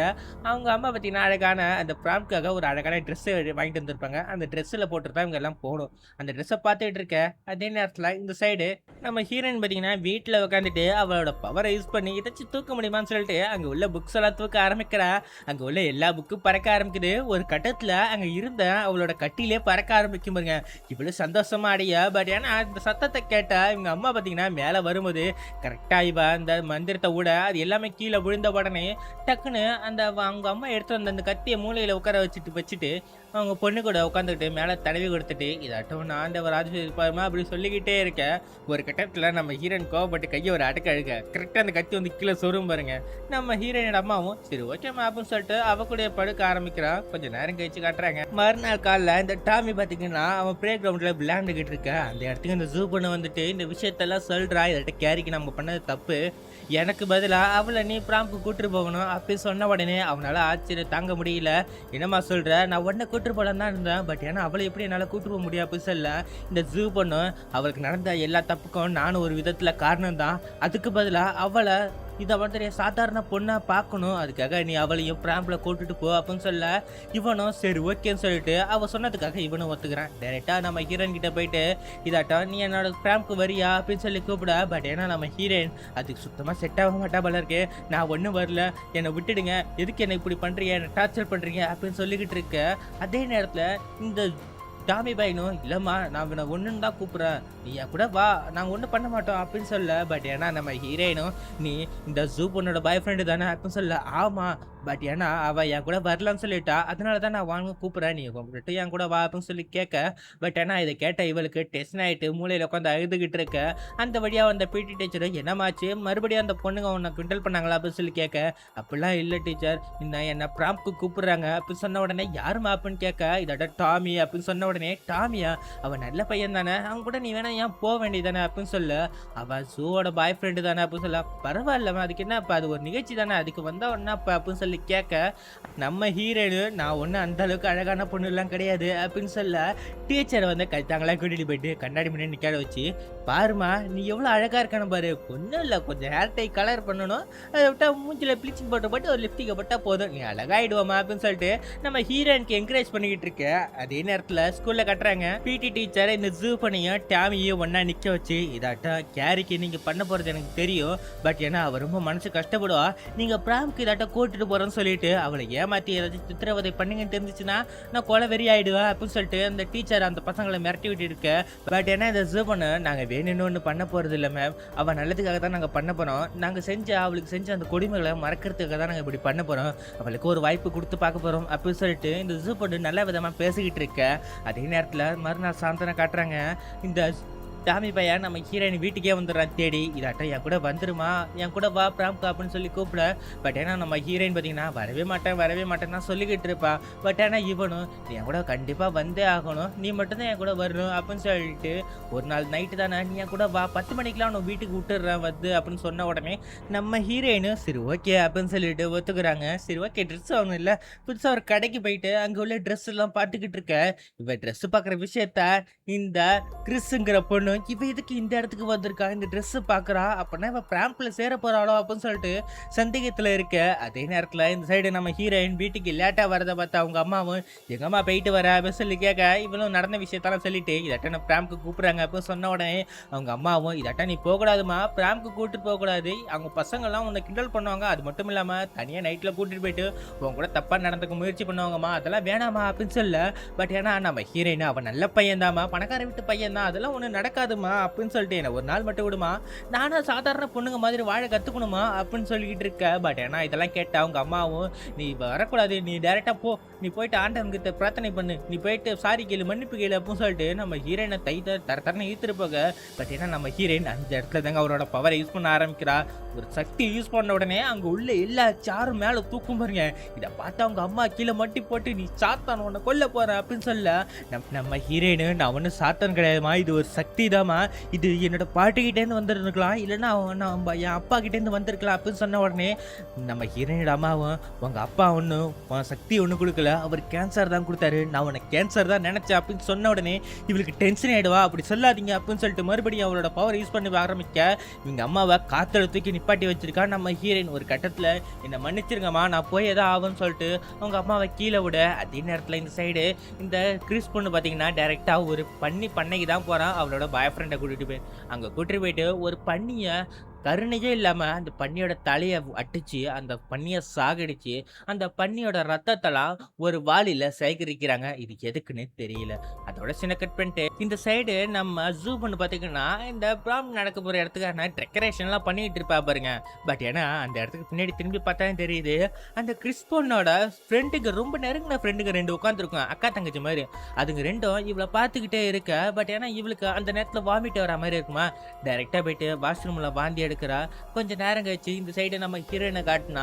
அவங்க அம்மா பார்த்தீங்கன்னா அழகான அந்த ப்ராம்க்காக ஒரு அழகான ட்ரெஸ்ஸை வாங்கிட்டு வந்திருப்பாங்க. அந்த ட்ரெஸ்ஸில் போட்டு தான் இவங்க எல்லாம் போகணும். அந்த ட்ரெஸ்ஸை பார்த்துட்டு இருக்க அதே நேரத்தில் இந்த சைடு நம்ம ஹீரோயின் பார்த்தீங்கன்னா வீட்டில் உட்காந்துட்டு அவளோட பவரை யூஸ் பண்ணி ஏதாச்சும் தூக்க முடியுமான்னு சொல்லிட்டு அங்கே உள்ள புக்ஸ் எல்லாம் தூக்க ஆரம்பிக்கிறா. அங்கே உள்ள எல்லா புக்கும் பறக்க ஆரம்பிக்குது. ஒரு கட்டத்தில் அங்கே இருந்த அவளோட கட்டிலே பறக்க ஆரம்பிக்கும் பாருங்க. இவ்வளோ சந்தோஷமா அடைய, பட் ஏன்னா இந்த சத்தத்தை கேட்டால் இவங்க அம்மா பார்த்தீங்கன்னா மேலே வரும்போது கரெக்டாக இவ அந்த மந்திரத்தை விட அது எல்லாமே கீழே விழுந்த உடனே டக்குன்னு அந்த அவங்க அம்மா எடுத்து வந்த அந்த கத்தியை மூலையில் உட்கார வச்சுட்டு அவங்க பொண்ணு கூட உட்காந்துக்கிட்டு மேலே தடவி கொடுத்துட்டு இதாட்டம் நான் ஆண்டவர் ஆசீர்வதிப்பாருமா அப்படி சொல்லிக்கிட்டே இருக்க. ஒரு கட்டத்தில் நம்ம ஹீரோயின் கோவப்பட்டு கையை ஒரு அழுக்க கரெக்டாக அந்த கத்தி வந்து கீழே சொரும் பாருங்க. நம்ம ஹீரோயினோட அம்மாவும் சரி ஓகேம்மா அப்படின்னு சொல்லிட்டு அவ கூட படுக்க ஆரம்பிக்கிறான். கொஞ்சம் நேரம் கழிச்சு காட்டுறாங்க. மறுநாள் காலைல இந்த டாமி பார்த்தீங்கன்னா அவன் பிளே கிரவுண்டில் விளையாண்டுக்கிட்டு இருக்க. அந்த இடத்துக்கு இந்த ஜூ பண்ண வந்துட்டு இந்த விஷயத்தெல்லாம் சொல்றா, இதாட்ட கேரிக்கு நம்ம பண்ணது தப்பு, எனக்கு பதிலாக அவளை நீ பிராம்க்கு கூட்டிட்டு போகணும் அப்படின்னு சொன்ன உடனே அவனால் ஆச்சரியம் தாங்க முடியல. என்னம்மா சொல்கிற, நான் உடனே கூட்டிட்டு போகலான்னு தான் இருந்தேன், பட் ஏன்னா அவளை எப்படி என்னால் கூட்டிட்டு போக முடியாது அப்படின்னு சொல்ல, இந்த ஜூ பண்ணும் அவளுக்கு நடந்த எல்லா தப்புக்கும் நானும் ஒரு விதத்தில் காரணம் தான், அதுக்கு பதிலாக அவளை இதை வந்து சாதாரண பொண்ணா பார்க்கணும், அதுக்காக நீ அவளையும் பிராம்ப்ல கூட்டிட்டு போ அப்படின்னு சொல்ல, இவனும் சரி ஓகேன்னு சொல்லிட்டு அவ சொன்னதுக்காக இவனும் ஒத்துக்கிறான். டைரக்டா நம்ம ஹீரோயின் கிட்ட போயிட்டு இதாட்டம் நீ என்னோட பிராம்க்கு வரியா அப்படின்னு சொல்லி கூப்பிட, பட் ஏன்னா நம்ம ஹீரோயின் அதுக்கு சுத்தமா செட் ஆக மாட்டா போல இருக்கு, நான் ஒன்றும் வரல என்னை விட்டுடுங்க, எதுக்கு என்ன இப்படி பண்றீங்க, என்ன டார்ச்சர் பண்றீங்க அப்படின்னு சொல்லிக்கிட்டு இருக்க. அதே நேரத்துல இந்த டாமி பையனும் இல்லைம்மா நான் இவனை ஒன்றுன்னு தான் கூப்பிட்றேன், நீ என் கூட வா, நாங்கள் ஒன்றும் பண்ண மாட்டோம் அப்படின்னு சொல்ல, பட் ஏன்னா நம்ம ஹீரோயினும் நீ இந்த ஜூ பொண்ணோட பாய் ஃப்ரெண்டு தானே அப்படின்னு சொல்ல, ஆமாம் பட் ஏன்னா அவள் என் கூட வரலான்னு சொல்லிட்டா, அதனால தான் நான் வாங்க கூப்பிட்றேன், நீ கூப்பிட்டு என் கூட வா அப்படின்னு சொல்லி கேட்க, பட் ஏன்னா இதை கேட்ட இவளுக்கு டென்ஷன் ஆகிட்டு மூலையில் உட்காந்து அழுதுகிட்டு இருக்க. அந்த வழியாக வந்த பிடி டீச்சர் என்னமாச்சு மறுபடியும் அந்த பொண்ணுங்க உன்னை கிண்டல் பண்ணாங்களா அப்படின்னு சொல்லி கேட்க, அப்படிலாம் இல்லை டீச்சர், என்ன ப்ராம்க்கு கூப்பிட்றாங்க அப்படின்னு சொன்ன உடனே யாருமா அப்படின்னு கேட்க, இதோட டாமி அப்படின்னு சொன்ன உடனே டாமியா அவன் நல்ல பையன் தானே, அவன் கூட நீ வேணா ஏன் போக வேண்டியதானே அப்படின்னு சொல்ல, அவன் ஜூவோட பாய் ஃப்ரெண்டு தானே அப்படின்னு சொல்ல, பரவாயில்லம்மா அதுக்கு என்ன இப்போ அது ஒரு நிகழ்ச்சி தானே அதுக்கு வந்தா ஒன்னா அப்படின்னு சொல்லி கேட்க, நம்ம ஹீரோனு நான் ஒன்றும் அந்த அளவுக்கு அழகான பொண்ணு எல்லாம் கிடையாது அப்படின்னு சொல்ல, டீச்சரை வந்து கைத்தாங்களா கூட்டிட்டு போயிட்டு கண்ணாடி முன்னாடி நிற்காத வச்சு, பாருமா நீ எவ்வளோ அழகா இருக்கானு பாரு, ஒன்றும் இல்லை கொஞ்சம் ஹேர் டை கலர் பண்ணணும், அதை விட்டா மூஞ்சில் ப்ளீச்சிங் போட்டு போட்டு ஒரு லிப்டிக்கை போட்டால் போதும் நீ அழகாயிடுவோமா அப்படின்னு சொல்லிட்டு நம்ம ஹீரோயினுக்கு என்கரேஜ் பண்ணிக்கிட்டு இருக்க. அதே நேரத்தில் ஸ்கூல்ல கட்டுறாங்க பிடி டீச்சர் இந்த ஜூ பண்ணியும் டாமியும் ஒன்னா நிக்க வச்சு, இதாட்டா கேரிக்கு நீங்க பண்ண போறது எனக்கு தெரியும், பட் ஏன்னா அவ ரொம்ப மனசு கஷ்டப்படுவா, நீங்க பிராம்க்கு இதாட்ட கூட்டிட்டு போறேன்னு சொல்லிட்டு அவளை ஏமாத்தி ஏதாச்சும் சித்திரவதை பண்ணுங்கன்னு தெரிஞ்சிச்சுன்னா நான் கொலை வெறி ஆயிடுவேன் அப்படின்னு சொல்லிட்டு அந்த டீச்சர் அந்த பசங்களை மிரட்டி விட்டு இருக்க. பட் ஏன்னா இந்த ஜூ பண்ண நாங்க வேணும்னு ஒன்று பண்ண போறது இல்லை மேம், அவ நல்லதுக்காக தான் நாங்க பண்ண போறோம், நாங்க அவளுக்கு செஞ்ச அந்த கொடுமைகளை மறக்கிறதுக்காக தான் நாங்க இப்படி பண்ண போறோம், அவளுக்கு ஒரு வாய்ப்பு கொடுத்து பார்க்க போறோம் அப்படின்னு சொல்லிட்டு இந்த ஜூ பண்ணு நல்ல விதமா பேசிக்கிட்டு இருக்க. அதே நேரத்தில் மறுநாள் சாயந்தரம் காட்டுறாங்க. இந்த டாமி பையன் நம்ம ஹீரோயின் வீட்டுக்கே வந்துடுறான் தேடி. இதாட்டம் என் கூட வந்துருமா, என் கூட வா பிராம்க்கு அப்படின்னு சொல்லி கூப்பிட. பட் ஏன்னா நம்ம ஹீரோயின் பார்த்தீங்கன்னா வரவே மாட்டேன் வரவே மாட்டேன்னா சொல்லிக்கிட்டு இருப்பா. பட் ஆனால் இவனும் நீ என் கூட கண்டிப்பாக வந்தே ஆகணும், நீ மட்டும்தான் என் கூட வரணும் அப்படின்னு சொல்லிட்டு ஒரு நாள் நைட்டு தானே நீ என் கூட வா 10 மணிக்கெலாம் உன்னை வீட்டுக்கு விட்டுடுறேன் வந்து அப்படின்னு சொன்ன உடனே நம்ம ஹீரோயினும் சரி ஓகே அப்படின்னு சொல்லிட்டு ஒத்துக்கிறாங்க. சரி ஓகே ட்ரெஸ் ஆகணும் இல்லை, புதுசாக ஒரு கடைக்கு போயிட்டு அங்கே உள்ள ட்ரெஸ் எல்லாம் பார்த்துக்கிட்டு இருக்க. இவ ட்ரெஸ் பார்க்குற விஷயத்த இந்த கிறிஸ்ங்கிற பொண்ணு இவ எதுக்கு இந்த இடத்துக்கு வந்திருக்கா, இந்த ட்ரெஸ் பார்க்குறா, அப்படின்னா இவ பிராம்ப்ல சேர போறாளோ அப்படின்னு சொல்லிட்டு சந்தேகத்தில் இருக்க. அதே நேரத்தில் இந்த சைடு நம்ம ஹீரோயின் வீட்டுக்கு லேட்டாக வரதை பார்த்து அவங்க அம்மாவும் எங்க அம்மா போயிட்டு வர அப்படின்னு சொல்லி கேட்க, இவளும் நடந்த விஷயத்தெல்லாம் சொல்லிட்டு இதாட்ட நான் பிராம்க்கு கூப்பிட்றாங்க அப்படின்னு சொன்ன உடனே அவங்க அம்மாவும் இதாட்ட நீ போகக்கூடாதுமா, பிராம்க்கு கூப்பிட்டு போகக்கூடாது, அவங்க பசங்கள்லாம் உன்னை கிண்டல் பண்ணுவாங்க, அது மட்டும் இல்லாமல் தனியாக நைட்டில் கூட்டிட்டு போயிட்டு உங்க கூட தப்பாக நடந்துக்க முயற்சி பண்ணுவாங்கம்மா, அதெல்லாம் வேணாமா அப்படின்னு சொல்ல. பட் ஏன்னா நம்ம ஹீரோயின் அவன் நல்ல பையன் தாம்மா, பணக்கார வீட்டு பையன் தான், அதெல்லாம் ஒன்றும் நடக்காதுமா அப்படின்னு சொல்லிட்டு என்ன ஒரு நாள் மட்டும் விடுமா, நானும் சாதாரண பொண்ணுங்க மாதிரி வாழ கற்றுக்கணுமா அப்படின்னு சொல்லிக்கிட்டு இருக்க. பட் ஏன்னா இதெல்லாம் கேட்ட அவங்க அம்மாவும் நீ வரக்கூடாது, நீ டேரெக்டாக போ, நீ போயிட்டு ஆண்டவன்கிட்ட பிரார்த்தனை பண்ணு, நீ போயிட்டு சாரி கேளு மன்னிப்பு கேளு அப்படின்னு சொல்லிட்டு நம்ம ஹீரோயினை தரத்தரன்னு ஈர்த்துட்டு போக. பட் ஏன்னா நம்ம ஹீரோயின் அந்த இடத்துல தாங்க அவரோட பவரை யூஸ் பண்ண ஆரம்பிக்கிறா. ஒரு சக்தி யூஸ் பண்ண உடனே அங்கே உள்ள எல்லா சாரும் மேலே தூக்கும் பாருங்க. இதை பார்த்து அவங்க அம்மா கீழே மட்டி போட்டு நீ சாத்தான் உன்னை கொல்ல போற அப்படின்னு சொல்ல. நம்ம ஹீரோயின் நான் ஒன்றும் சாத்தான் கிடையாதுமா, இது ஒரு சக்தி தாமா, இது என்னோட பாட்டிக்கிட்டேருந்து வந்துருக்கலாம், இல்லைன்னா என் அப்பா கிட்டேருந்து வந்திருக்கலாம் அப்படின்னு சொன்ன உடனே நம்ம ஹீரோயினோட அம்மாவும் உங்கள் அப்பா ஒன்றும் உன் சக்தி ஒன்றும் கொடுக்கல, அவர் கேன்சர் தான் கொடுத்தாரு, நான் உன்னை கேன்சர் தான் நினச்சேன் அப்படின்னு சொன்ன உடனே இவளுக்கு டென்ஷன் ஆகிடுவா. அப்படி சொல்லாதீங்க அப்படின்னு சொல்லிட்டு மறுபடியும் அவளோட பவர் யூஸ் பண்ணி ஆரம்பிக்க இவங்க அம்மாவை காத்தல தூக்கி நிப்பாட்டி வச்சிருக்கா. நம்ம ஹீரோயின் ஒரு கட்டத்தில் என்னை மன்னிச்சிருங்கம்மா நான் போய் எதாவது ஆகும்னு சொல்லிட்டு அவங்க அம்மாவை கீழே விட. அதே நேரத்தில் இந்த சைடு இந்த கிறிஸ் பொண்ணு பார்த்தீங்கன்னா டைரெக்டாக ஒரு பண்ணைக்கு தான் போகிறான். அவளோட பாய் ஃப்ரெண்டை கூட்டிகிட்டு போய் அங்கே கூட்டிகிட்டு போயிட்டு ஒரு பண்ணியை கருணையே இல்லாமல் அந்த பன்னியோட தலையை அடித்து அந்த பன்னியை சாகடிச்சு அந்த பன்னியோட ரத்தத்தெல்லாம் ஒரு வாளியில் சேகரிக்கிறாங்க. இது எதுக்குன்னு தெரியல. அதோட சின்ன கட் பண்ணிட்டு இந்த சைடு நம்ம ஜூ பண்ணு பார்த்தீங்கன்னா இந்த ப்ராம் நடக்க போகிற இடத்துக்கான டெக்கரேஷன்லாம் பண்ணிட்டு இருப்பா பாருங்க. பட் ஏன்னா அந்த இடத்துக்கு பின்னாடி திரும்பி பார்த்தா தெரியுது அந்த கிறிஸ்போனோட ஃப்ரெண்டுக்கு ரொம்ப நெருங்கின ஃப்ரெண்டுக்கு 2 உட்காந்துருக்கும் அக்கா தங்கச்சி மாதிரி. அதுங்க ரெண்டும் இவளை பார்த்துக்கிட்டே இருக்க. பட் ஏன்னா இவளுக்கு அந்த நேரத்தில் வாமிட் வர மாதிரி இருக்குமா, டைரெக்டாக போயிட்டு வாஷ்ரூமில் வாந்தி எடுக்கிறா. கொஞ்ச நேரம் கழிச்சு இந்த சைடு நம்ம ஹீரோயினை காட்டினா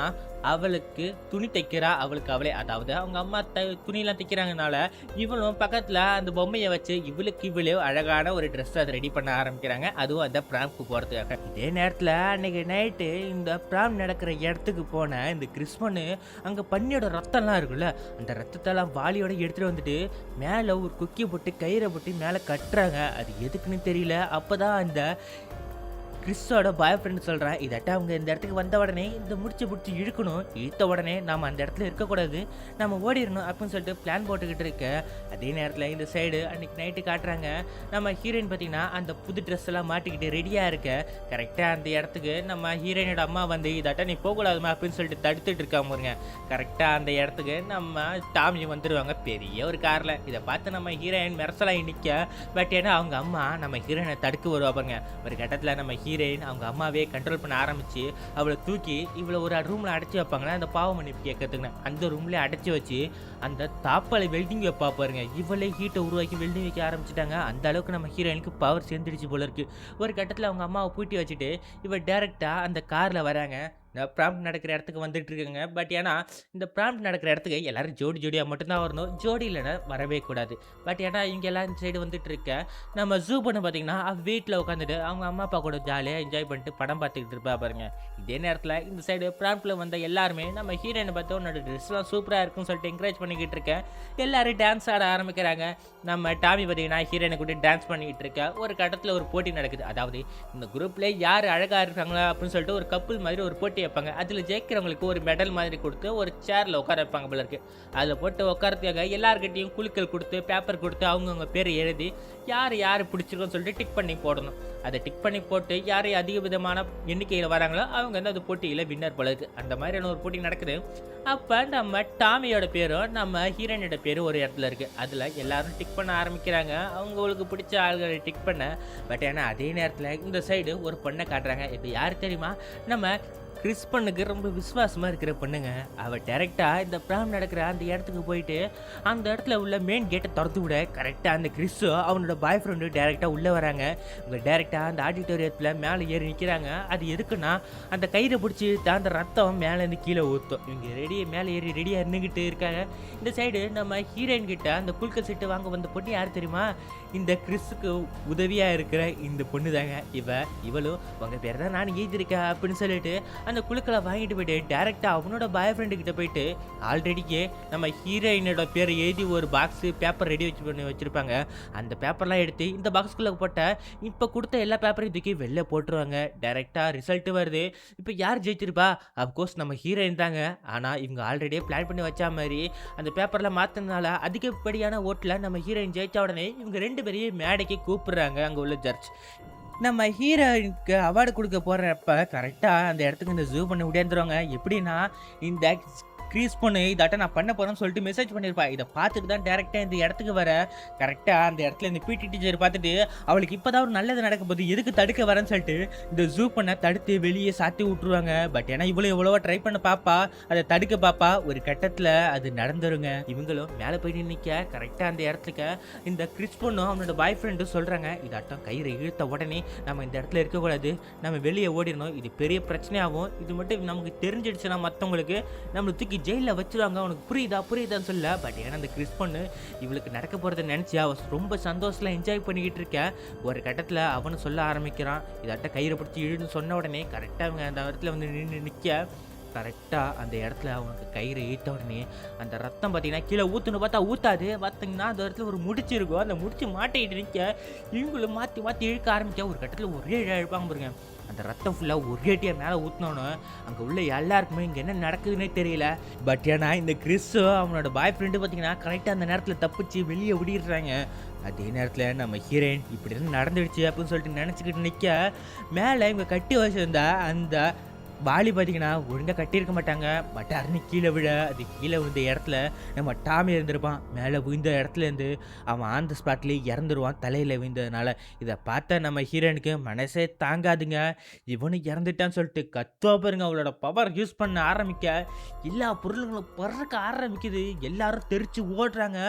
அவளுக்கு துணி தைக்கிறா. அவளுக்கு அவளே, அதாவது அவங்க அம்மா துணியெல்லாம் தைக்கிறாங்கனால இவளும் பக்கத்தில் அந்த பொம்மையை வச்சு இவளே அழகான ஒரு ட்ரெஸ் அதை ரெடி பண்ண ஆரம்பிக்கிறாங்க. அதுவும் அந்த பிராம்க்கு போகிறதுக்காக. இதே நேரத்தில் அன்னைக்கு நைட்டு இந்த பிராம் நடக்கிற இடத்துக்கு போன இந்த கிறிஸ்மனு அங்கே பன்னியோட ரத்தம்லாம் இருக்குல்ல, அந்த ரத்தத்தெல்லாம் வாளியோட எடுத்துகிட்டு வந்துட்டு மேலே ஒரு குக்கி போட்டு கயிறை போட்டு மேலே கட்டுறாங்க. அது எதுக்குன்னு தெரியல. அப்போ தான் அந்த கிறிஸோட பாய் ஃப்ரெண்ட் சொல்கிறேன் இதாட்ட அவங்க இந்த இடத்துக்கு வந்த உடனே இந்த முடிச்சு இழுக்கணும், இழுத்த உடனே நம்ம அந்த இடத்துல இருக்கக்கூடாது, நம்ம ஓடிடணும் அப்படின்னு சொல்லிட்டு பிளான் போட்டுக்கிட்டு இருக்க. அதே நேரத்தில் இந்த சைடு அன்றைக்கி நைட்டு காட்டுறாங்க நம்ம ஹீரோயின் பார்த்திங்கன்னா அந்த புது ட்ரெஸ் எல்லாம் மாட்டிக்கிட்டு ரெடியாக இருக்க. கரெக்டாக அந்த இடத்துக்கு நம்ம ஹீரோயினோட அம்மா வந்து இதாட்ட நீ போகக்கூடாதுமா அப்படின்னு சொல்லிட்டு தடுத்துட்டு இருக்காங்க பாருங்க. கரெக்டாக அந்த இடத்துக்கு நம்ம டாமி வந்துடுவாங்க பெரிய ஒரு காரில். இதை பார்த்து நம்ம ஹீரோயின் மெரசலாகி நிற்க. பட் ஏன்னா அவங்க அம்மா நம்ம ஹீரோயினை தடுக்க வருவாங்க. ஒரு கட்டத்தில் நம்ம ஹீரோயின் அவங்க அம்மாவே கண்ட்ரோல் பண்ண ஆரம்பிச்சு அவளை தூக்கி இவளை ஒரு ரூமில் அடைச்சி வைப்பாங்கன்னா அந்த பாவ மன்னிப்பு கேட்கறதுக்கு அந்த ரூம்லேயே அடைச்சி வச்சு அந்த தாப்பாலை வெல்டிங் வைப்பா பாருங்க. இவளே ஹீட்டை உருவாக்கி வெல்டிங் வைக்க ஆரம்பிச்சிட்டாங்க. அந்த அளவுக்கு நம்ம ஹீரோயினுக்கு பவர் சேர்ந்துடுச்சு போல இருக்கு. ஒரு கட்டத்தில் அவங்க அம்மாவை பூட்டி வச்சுட்டு இவள் டேரெக்டாக அந்த காரில் வராங்க. இந்த ப்ராம்ப்ட் நடக்கிற இடத்துக்கு வந்துட்டு இருக்காங்க. பட் ஏன்னா இந்த ப்ராம்ப்ட் நடக்கிற இடத்துக்கு எல்லாரும் ஜோடியாக மட்டும்தான் வரணும், ஜோடி இல்லைன்னா வரவே கூடாது. பட் ஏன்னா இங்கே எல்லாம் இந்த சைடு வந்துட்டு இருக்க நம்ம ஜூ பண்ண பார்த்தீங்கன்னா வீட்டில் உட்காந்துட்டு அவங்க அம்மா அப்பா கூட ஜாலியாக என்ஜாய் பண்ணிட்டு படம் பார்த்துக்கிட்டு இருப்பா பாருங்க. இதே நேரத்தில் இந்த சைடு ப்ராம்ப்டில் வந்த எல்லாருமே நம்ம ஹீரோயினை பார்த்து உன்னோட ட்ரெஸ்லாம் சூப்பராக இருக்குன்னு சொல்லிட்டு என்கரேஜ் பண்ணிக்கிட்டு இருக்கேன். எல்லாரும் டான்ஸ் ஆட ஆரம்பிக்கிறாங்க. நம்ம டாமி பார்த்தீங்கன்னா ஹீரோயினை கூட டான்ஸ் பண்ணிக்கிட்டு இருக்க. ஒரு கட்டத்தில் ஒரு போட்டி நடக்குது. அதாவது இந்த குரூப்ல யார் அழகாக இருக்காங்களா அப்படின்னு சொல்லிட்டு ஒரு கப்புள் மாதிரி ஒரு போட்டி வைப்பாங்க. அதில் ஜெயிக்கிறவங்களுக்கு ஒரு மெடல் மாதிரி கொடுத்து ஒரு சேரில் உட்கார வைப்பாங்க போல இருக்கு. அதில் போட்டு உட்காரத்துக்காக எல்லாருக்கிட்டையும் குழுக்கள் கொடுத்து பேப்பர் கொடுத்து அவங்கவுங்க பேர் எழுதி யார் பிடிச்சிருக்கோன்னு சொல்லிட்டு டிக் பண்ணி போடணும். அதை டிக் பண்ணி போட்டு யார் அதிக விதமான எண்ணிக்கையில் வராங்களோ அவங்க வந்து அந்த போட்டியில் வின்னர் போல இருக்கு. அந்த மாதிரியான ஒரு போட்டி நடக்குது. அப்போ நம்ம டாமியோட பேரும் நம்ம ஹீரோயினோட பேரும் ஒரு இடத்துல இருக்குது. அதில் எல்லாரும் டிக் பண்ண ஆரம்பிக்கிறாங்க அவங்களுக்கு பிடிச்ச ஆள்களை டிக் பண்ண. பட் ஏன்னா அதே நேரத்தில் இந்த சைடு ஒரு பொண்ணை காட்டுறாங்க. இப்போ யார் தெரியுமா, நம்ம கிறிஸ் பொண்ணுக்கு ரொம்ப விசுவாசமா இருக்கிற பொண்ணுங்க. அவ டைரக்ட்டா இந்த ப்ராம் நடக்கிற அந்த இடத்துக்கு போயிட்டு, அந்த இடத்துல உள்ள மெயின் கேட்ட தொறந்து விட, கரெக்ட்டா அந்த கிறிஸும் அவனோட பாய் ஃப்ரெண்டும் டைரக்ட்டா உள்ள வராங்க. இவங்க டைரக்ட்டா அந்த ஆடிட்டோரியத்துல மேல ஏறி நிக்கிறாங்க. அது எதுக்குன்னா, அந்த கயிற புடிச்சு இழுத்தா அந்த ரத்தம் மேலேருந்து கீழ ஊத்தும். இவங்க மேல ஏறி ரெடியா நின்னுகிட்டு இருக்காங்க. இந்த சைடு நம்ம ஹீரோயின் கிட்ட அந்த குளுக்கோஸ் செட்டு வாங்க வந்த பொண்ணு யார் தெரியுமா? இந்த கிறிஸுக்கு உதவியா இருக்கிற இந்த பொண்ணு தாங்க இவளும் உங்க பேர் தான் நான் எழுதியிருக்கேன் அப்படின்னு சொல்லிட்டு அந்த குழுக்களை வாங்கிட்டு போயிட்டு டைரக்டா அவனோட பாய் ஃப்ரெண்டு கிட்ட போயிட்டு ஆல்ரெடிக்கே நம்ம ஹீரோயினோட பேரை எழுதி ஒரு பாக்ஸ் பேப்பர் ரெடி பண்ணி வச்சிருப்பாங்க. அந்த பேப்பர்லாம் எடுத்து இந்த பாக்ஸ்குள்ள போட்ட இப்போ கொடுத்த எல்லா பேப்பரையும் தூக்கி வெளில போட்டுருவாங்க. டைரக்டா ரிசல்ட் வருது. இப்போ யார் ஜெயிச்சிருப்பா? அப்கோர்ஸ் நம்ம ஹீரோயின் தாங்க. ஆனால் இவங்க ஆல்ரெடியே பிளான் பண்ணி வச்ச மாதிரி அந்த பேப்பரில் மாற்றினால அதிகப்படியான ஓட்டில் நம்ம ஹீரோயின் ஜெயிச்ச உடனே இவங்க ரெண்டு பேரையும் மேடைக்கு கூப்பிடுறாங்க அங்கே உள்ள ஜட்ஜ். நம்ம ஹீரோயினுக்கு அவார்டு கொடுக்க போகிறப்ப கரெக்டாக அந்த இடத்துக்கு இந்த ஜூ பண்ணி விடையாந்துருவாங்க. எப்படின்னா இந்த கிரீஸ் பொண்ணு இதாட்ட நான் பண்ண போகிறேன்னு சொல்லிட்டு மெசேஜ் பண்ணியிருப்பா. இதை பார்த்துட்டு தான் டேரெக்டாக இந்த இடத்துக்கு வர. கரெக்டாக அந்த இடத்துல இந்த பிடி டீச்சர் பார்த்துட்டு அவளுக்கு இப்போ தான் ஒரு நல்லது நடக்க போகுது, எதுக்கு தடுக்க வரேன்னு சொல்லிட்டு இந்த ஜூ பண்ண தடுத்து வெளியே சாத்தி விட்ருவாங்க. பட் ஏன்னா இவ்வளோ எவ்வளவோ ட்ரை பண்ண பாப்பா, அதை தடுக்க பாப்பா, ஒரு கட்டத்தில் அது நடந்துருங்க. இவங்களும் மேலே போய் நிற்க கரெக்டாக அந்த இடத்துக்கு இந்த கிறிஸ் பொண்ணும் அவனோட பாய் ஃப்ரெண்டும் சொல்கிறாங்க, இதாட்டம் கயிறை இழுத்த உடனே நம்ம இந்த இடத்துல இருக்கக்கூடாது, நம்ம வெளியே ஓடிடணும், இது பெரிய பிரச்சனையாகும், இது மட்டும் நமக்கு தெரிஞ்சிடுச்சுன்னா மற்றவங்களுக்கு நம்மளை தூக்கி ஜெயிலில் வச்சுருவாங்க, உனக்கு புரியுதான்னு சொல்ல. பட் ஏன்னா அந்த கிறிஸ் பொண்ணு இவளுக்கு நடக்க போகிறத நினச்சி அவள் ரொம்ப சந்தோஷத்தில் என்ஜாய் பண்ணிக்கிட்டு இருக்க. ஒரு கட்டத்தில் அவனு சொல்ல ஆரம்பிக்கிறான், இதாட்ட கயிறை பிடிச்சி இழுன்னு சொன்ன உடனே கரெக்டாக அவங்க அந்த இடத்துல வந்து நிற்க. கரெக்டாக அந்த இடத்துல அவனுக்கு கயிறு ஈட்ட உடனே அந்த ரத்தம் பார்த்தீங்கன்னா கீழே ஊற்றுன்னு பார்த்தா ஊற்றாது. பார்த்தீங்கன்னா அந்த இடத்துல ஒரு முடிச்சு இருக்கும், அந்த முடிச்சு மாட்டிக்கிட்டு நிற்க. இவங்களும் மாற்றி இழுக்க ஆரம்பிக்க ஒரு கட்டத்தில் ஒரே இழுப்பாங்க பாருங்க. அந்த ரத்தம் ஃபுல்லாக ஒரேட்டியாக மேலே ஊற்றினோன்னு அங்கே உள்ள எல்லாருக்குமே இங்கே என்ன நடக்குதுன்னே தெரியல. பட் ஏன்னா இந்த கிறிஸு அவனோட பாய் ஃப்ரெண்டு பார்த்தீங்கன்னா கரெக்டாக அந்த நேரத்தில் தப்பிச்சு வெளியே விடிடுறாங்க. அதே நேரத்தில் நம்ம ஹீரோயின் இப்படி தான் நடந்துடுச்சு அப்படின்னு சொல்லிட்டு நினச்சிக்கிட்டு நிற்க, மேலே இவங்க கட்டி வச்சிருந்த அந்த பாலி பார்த்தீங்கன்னா ஒழுங்காக கட்டியிருக்க மாட்டாங்க. பட் அரணி கீழே விழ, அது கீழே விழுந்த இடத்துல நம்ம டாமி இருந்திருப்பான். மேலே விழுந்த இடத்துலேருந்து அவன் ஆன் ஸ்பாட்லேயே இறந்துருவான் தலையில் விழுந்ததுனால. இதை பார்த்தா நம்ம ஹீரோனுக்கு மனசே தாங்காதுங்க. இவனு இறந்துட்டான்னு சொல்லிட்டு கத்துவா பாருங்க. அவளோட பவர் யூஸ் பண்ண ஆரம்பிக்க எல்லா பொருள்களும் பறக்க ஆரம்பிக்குது. எல்லாரும் தெரிச்சு ஓடுறாங்க.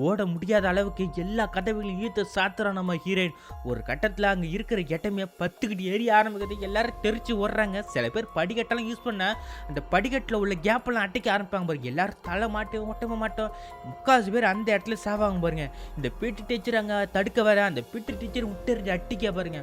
ஓட முடியாத அளவுக்கு எல்லா கதவுகளையும் ஈர்த்து சாத்துறான் நம்ம ஹீரோயின். ஒரு கட்டத்தில் அங்கே இருக்கிற இடமே பத்துக்கிட்டு ஏறி ஆரம்பிக்குது. எல்லாரும் தெரிச்சு ஓடுறாங்க. சில பேர் படிக்கட்டெல்லாம் யூஸ் பண்ண அந்த படிக்கட்டில் உள்ள கேப்பெல்லாம் அட்டைக்க ஆரம்பிப்பாங்க பாருங்க. எல்லாரும் தலை மாட்டோம் முக்காசு பேர் அந்த இடத்துல சாவாங்க பாருங்க. இந்த பிடி டீச்சர் அங்கே தடுக்க வர அந்த பிடி டீச்சர் விட்டு அட்டிக்க பாருங்க.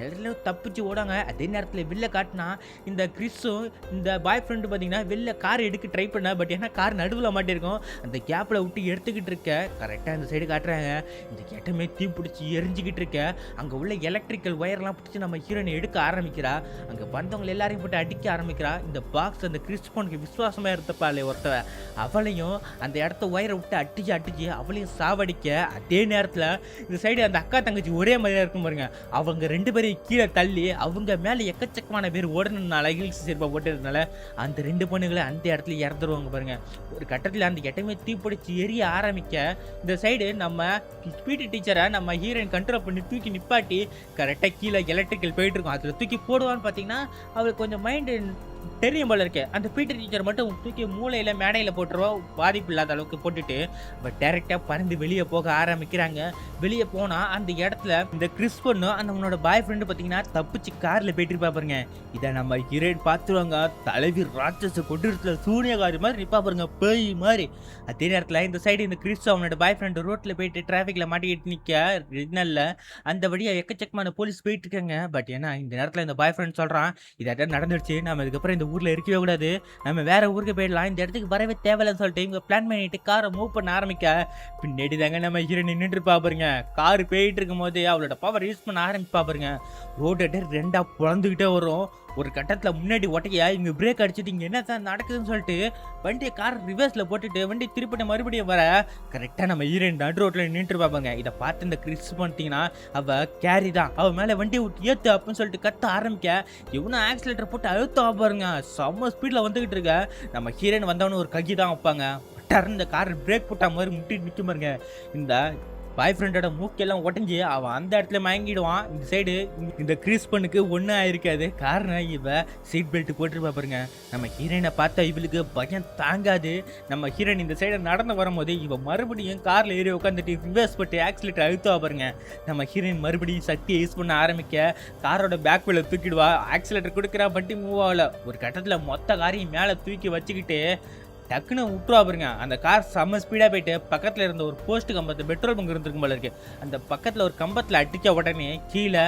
எல்லாம் தப்பிச்சு ஓடாங்க. அதே நேரத்தில் வெளில காட்டினா இந்த கிறிஸும் இந்த பாய் ஃப்ரெண்டு பார்த்தீங்கன்னா வெளில கார் எடுக்க ட்ரை பண்ண. பட் ஏன்னா கார் நடுவில் மாட்டிருக்கும். அந்த கேப்பில் விட்டு எடுத்துக்கிட்டு இருக்க. கரெக்டாக இந்த சைடு காட்டுறாங்க. இந்த கேட்டமே தீ பிடிச்சி எரிஞ்சிக்கிட்டு இருக்க. அங்கே உள்ள எலக்ட்ரிக்கல் ஒயர்லாம் பிடிச்சி நம்ம ஹீரோனை எடுக்க ஆரம்பிக்கிறா. அங்கே வந்தவங்க எல்லாரையும் போட்டு அடிக்க ஆரம்பிக்கிறா. இந்த பாக்ஸ் அந்த கிறிஸ் பொண்ணுக்கு விசுவாசமாக இருந்தப்பாளே ஒருத்தவ, அவளையும் அந்த இடத்த ஒயரை விட்டு அடிச்சு அவளையும் சாவடிக்க. அதே நேரத்தில் இந்த சைடு அந்த அக்கா தங்கச்சி ஒரே மாதிரியா இருக்கும் பாருங்க. அவங்க ரெண்டு பேரையும் கீழே தள்ளி அவங்க மேலே எக்கச்சக்கமான பேர் ஓடணுனால ஹில்ஸ் சிறப்பாக போட்டதுனால அந்த ரெண்டு பொண்ணுகளை அந்த இடத்துல இறந்துருவாங்க பாருங்க. ஒரு கட்டத்தில் அந்த இடமே தீப்பிடிச்சு எரிய ஆரம்பிக்க இந்த சைடு நம்ம பிடி டீச்சரை நம்ம ஹீரோயின் கண்ட்ரோல் பண்ணி தூக்கி நிப்பாட்டி கரெக்டாக கீழே எலக்ட்ரிக்கல் போயிட்டு இருக்கும். அதில் தூக்கி போடுவான்னு பார்த்தீங்கன்னா அவளுக்கு கொஞ்சம் மைண்டு தெரியும் போல இருக்கு. அந்த பிடி டீச்சர் மட்டும் தூக்கி மூளையில மேடையில் போட்டுருவோம், பாதிப்பு இல்லாத அளவுக்கு போட்டுட்டு பட் டைரக்டா பறந்து வெளியே போக ஆரம்பிக்கிறாங்க. வெளியே போனா அந்த இடத்துல இந்த கிறிஸ் பொண்ணு அந்த அவனோட பாய் ஃப்ரெண்டு பார்த்தீங்கன்னா தப்பிச்சு கார்ல போயிட்டு பாருங்க. இதை நம்ம ஹீரோயின் பார்த்துருவாங்க. தலைவி ராட்சச கொட்டுறதுல சூனியகாரி மாதிரி நிப்பா பாருங்க, பேய் மாதிரி. அதே நேரத்தில் இந்த சைடு இந்த கிறிஸ் அவனோட பாய் ஃப்ரெண்டு ரோட்ல போயிட்டு டிராஃபிக்ல மாட்டிக்கிட்டு நிற்க. சிக்னல்ல அந்த வழியா எக்கச்சக்கமான போலீஸ் போயிட்டு இருக்காங்க. பட் ஏன்னா இந்த நேரத்தில் இந்த பாய் ஃப்ரெண்ட் சொல்றான், இதாட்ட நடந்துருச்சு, நம்ம இதுக்கப்புறம் இந்த ஊர்ல இருக்கவே கூடாது, நம்ம வேற ஊருக்கு போயிடலாம், இந்த இடத்துக்கு வரவே தேவையில்லைன்னு சொல்லிட்டு இவங்க பிளான் பண்ணிட்டு காரை மூவ் பண்ண ஆரம்பிக்க. பின்னாடி தாங்க நம்ம ஹீரோயின் நின்றுட்டு பாருங்க. கார் போயிட்டு இருக்கும் போது அவளோட பவர் யூஸ் பண்ண ஆரம்பிப்பா பாருங்க. ரோடு ரெண்டா புலந்துக்கிட்டே வரும். ஒரு கட்டத்தில் முன்னாடி ஒட்டையா இவங்க பிரேக் அடிச்சுட்டு இங்கே என்ன தான் நடக்குதுன்னு சொல்லிட்டு வண்டியை கார் ரிவர்ஸில் போட்டுட்டு வண்டி திருப்பிட்டு மறுபடியும் வர. கரெக்டாக நம்ம ஹீரோயின் நடு ரோட்டில் நின்றுட்டு பார்ப்பாங்க. இதை பார்த்து இந்த கிறிஸ் பண்ணிட்டீங்கன்னா அவள் கேரி தான், அவள் மேலே வண்டியை விட்டு ஏற்று அப்படின்னு சொல்லிட்டு கத்த ஆரம்பிக்க. இவனும் ஆக்சிலேட்டர் போட்டு அழுத்தா பாருங்க. செம்ம ஸ்பீடில் வந்துக்கிட்டு இருக்க. நம்ம ஹீரோயின் வந்தவனு ஒரு ககி தான் வைப்பாங்க. டர்ன் இந்த கார் பிரேக் போட்ட மாதிரி முட்டி நிற்க பாருங்க. இந்த பாய் ஃப்ரெண்டோட மூக்கெல்லாம் உடஞ்சி அவன் அந்த இடத்துல மயங்கிடுவான். இந்த சைடு இந்த கிரீஸ் பண்ணுக்கு ஒன்றும் ஆயிருக்காது. காரணம் இவ சீட் பெல்ட் போட்டுருப்பா பாருங்க. நம்ம ஹீரோயினை பார்த்தா இவளுக்கு பயம் தாங்காது. நம்ம ஹீரோயின் இந்த சைடு நடந்து வரும்போது இவ மறுபடியும் கார்ல ஏறி உட்காந்துட்டு ரிவர்ஸ் பட்டு ஆக்சிலேட்டர் அழுத்துவா பாருங்க. நம்ம ஹீரோயின் மறுபடியும் சக்தியை யூஸ் பண்ண ஆரம்பிக்க காரோட பேக் வீல தூக்கிடுவா. ஆக்சிலேட்டர் கொடுக்குறா, வண்டி மூவ் ஆகல. ஒரு கட்டத்தில் மொத்த காரையும் மேலே தூக்கி வச்சுக்கிட்டு டக்குன்னு விட்டுருவா பாருங்க. அந்த கார் செம்ம ஸ்பீடாக போயிட்டு பக்கத்தில் இருந்த ஒரு போஸ்ட் கம்பத்து பெட்ரோல் பங்க் இருந்திருக்கும் போல இருக்கு. அந்த பக்கத்தில் ஒரு கம்பத்தில் அடிக்க உடனே கீழே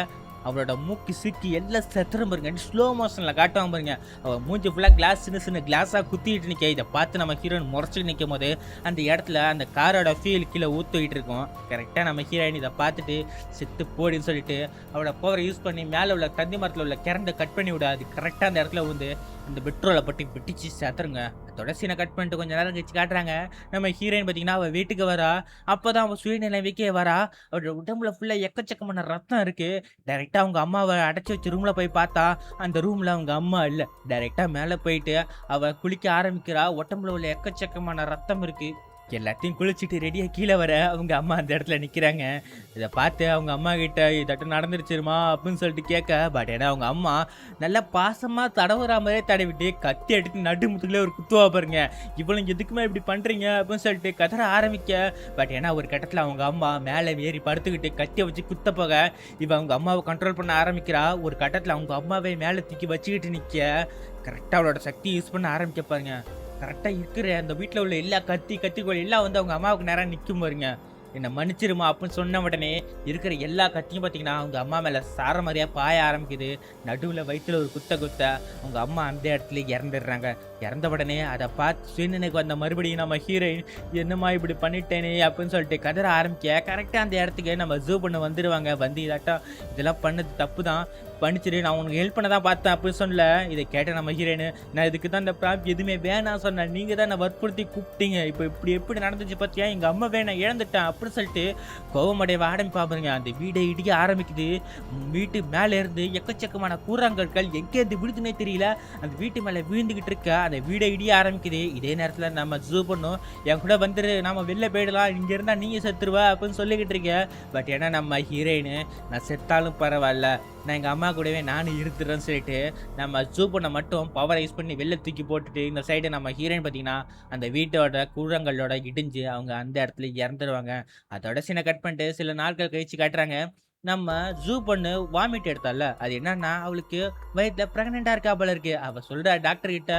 அவளோட மூக்கு சிக்கி எல்லாம் செத்துரும் பாருங்க. ஸ்லோ மோஷனில் காட்டுவாங்க பாருங்க. அவள் மூஞ்சி ஃபுல்லாக கிளாஸ் சின்ன சின்ன கிளாஸாக குத்திட்டு நிற்க. இதை பார்த்து நம்ம ஹீரோயின் முறைச்சிட்டு நிற்கும் போது அந்த இடத்துல அந்த காரோட ஃபீல் கீழே ஊற்றிக்கிட்டு இருக்கும். கரெக்டாக நம்ம ஹீரோயின் இதை பார்த்துட்டு செத்து போடின்னு சொல்லிட்டு அவளோட பவரை யூஸ் பண்ணி மேலே உள்ள தந்தி மரத்தில் உள்ள கரண்டை கட் பண்ணி விட. அது கரெக்டாக அந்த இடத்துல வந்து இந்த பெட்ரோலை பட்டி பிடிச்சி செத்துருங்க. அதோட சீனை கட் பண்ணிட்டு கொஞ்சம் நேரம் கழிச்சு காட்டுறாங்க. நம்ம ஹீரோயின் பார்த்தீங்கன்னா அவள் வீட்டுக்கு வரா. அப்போ தான் அவள் சுயநிலைமைக்கே வரா. அவளோட உடம்புல ஃபுல்லாக எக்கச்சக்கமான ரத்தம் இருக்குது. டைரெக்டாக அவங்க அம்மாவை அடைச்சி வச்ச ரூமில் போய் பார்த்தா அந்த ரூமில் அவங்க அம்மா இல்லை. டைரெக்டாக மேலே போயிட்டு அவள் குளிக்க ஆரம்பிக்கிறா. உடம்புல உள்ள எக்கச்சக்கமான ரத்தம் இருக்குது. எல்லாத்தையும் குளிச்சுட்டு ரெடியாக கீழே வர அவங்க அம்மா அந்த இடத்துல நிற்கிறாங்க. இதை பார்த்து அவங்க அம்மா கிட்ட இதட்டும் நடந்துருச்சுருமா அப்படின்னு சொல்லிட்டு கேட்க. பட் ஏன்னா அவங்க அம்மா நல்லா பாசமாக தடவுற மாதிரியே தடவிட்டு கத்தி எடுத்து நடுமுத்துக்குள்ளே ஒரு குத்துவா பாருங்க. இவ்வளோ எதுக்குமே இப்படி பண்ணுறீங்க அப்படின்னு சொல்லிட்டு கதற ஆரம்பிக்க. பட் ஏன்னா ஒரு கட்டத்தில் அவங்க அம்மா மேலே ஏறி படுத்துக்கிட்டு கத்தியை வச்சு குத்த போக இவ அவங்க அம்மாவை கண்ட்ரோல் பண்ண ஆரம்பிக்கிறா. ஒரு கட்டத்தில் அவங்க அம்மாவை மேலே தூக்கி வச்சுக்கிட்டு நிற்க கரெக்டாக அவளோட சக்தி யூஸ் பண்ண ஆரம்பிக்க பாருங்க. கரெக்டாக இருக்கிற அந்த வீட்டில் உள்ள எல்லா கத்திக்கோள் எல்லாம் வந்து அவங்க அம்மாவுக்கு நேரம் நிற்கும் பாருங்க. என்னை மன்னிச்சிருமா அப்படின்னு சொன்ன உடனே இருக்கிற எல்லா கத்தியும் பார்த்தீங்கன்னா அவங்க அம்மா மேலே சார மாதிரியாக பாய ஆரம்பிக்குது. நடுவில் வயிற்றுல ஒரு குத்த அவங்க அம்மா அந்த இடத்துல இறந்துடுறாங்க. இறந்த உடனே அதை பார்த்து சுயநினைக்கு வந்த மறுபடியும் நம்ம ஹீரோயின் என்னம்மா இப்படி பண்ணிட்டேனே அப்படின்னு சொல்லிட்டு கதற ஆரம்பிக்க. கரெக்டாக அந்த இடத்துக்கு நம்ம ஜூ பண்ண வந்துடுவாங்க. வந்து இதாட்டம் இதெல்லாம் பண்ணது தப்பு தான், பண்ணிச்சிரு, நான் உனக்கு ஹெல்ப் பண்ண தான் பார்த்தேன் அப்படின்னு சொல்லல. இதை கேட்ட நம்ம ஹீரோயின் நான் இதுக்கு தான் இந்த ப்ராப் எதுவுமே வேணாம் சொன்னேன், நீங்கள் தான் நான் வற்புறுத்தி கூப்பிட்டீங்க, இப்போ இப்படி எப்படி நடந்துச்சு பார்த்தியா, எங்கள் அம்மா வேணாம் இழந்துட்டேன் அப்படின்னு சொல்லிட்டு கோவமடைய ஆரம்பிப்பா பாருங்க. அந்த வீடை இடிக்க ஆரம்பிக்குது. வீட்டு மேலே இருந்து எக்கச்சக்கமான கூறாங்கற்கள் எங்கேருந்து விழுதுன்னே தெரியல அந்த வீட்டு மேலே விழுந்துக்கிட்டு இருக்க. அந்த வீடை இடிய ஆரம்பிக்குது. இதே நேரத்தில் நம்ம ஜூ பண்ணும் என் கூட வந்துரு, நம்ம வெளில போயிடலாம், இங்கே இருந்தால் நீங்கள் செத்துருவா அப்படின்னு சொல்லிக்கிட்டு இருக்க. பட் ஏன்னா நம்ம ஹீரோயின் நான் செத்தாலும் பரவாயில்ல, நான் எங்கள் அம்மா கூடவே நானும் இருந்துடுறேன்னு சொல்லிட்டு நம்ம ஜூ பண்ண மட்டும் பவரை யூஸ் பண்ணி வெளில தூக்கி போட்டுட்டு இந்த சைடு நம்ம ஹீரோயின் பார்த்தீங்கன்னா அந்த வீட்டோட கூழங்களோட இடிஞ்சு அவங்க அந்த இடத்துல இறந்துருவாங்க. அதோட சீனை கட் பண்ணிட்டு சில நாட்கள் கழிச்சு காட்டுறாங்க. நம்ம ஜூ பண்ணு வாமிட் எடுத்தால அது என்னன்னா அவளுக்கு வயிற்றுல ப்ரெக்னெண்டா இருக்கா போல இருக்கு. அவ சொல்ற டாக்டர் கிட்ட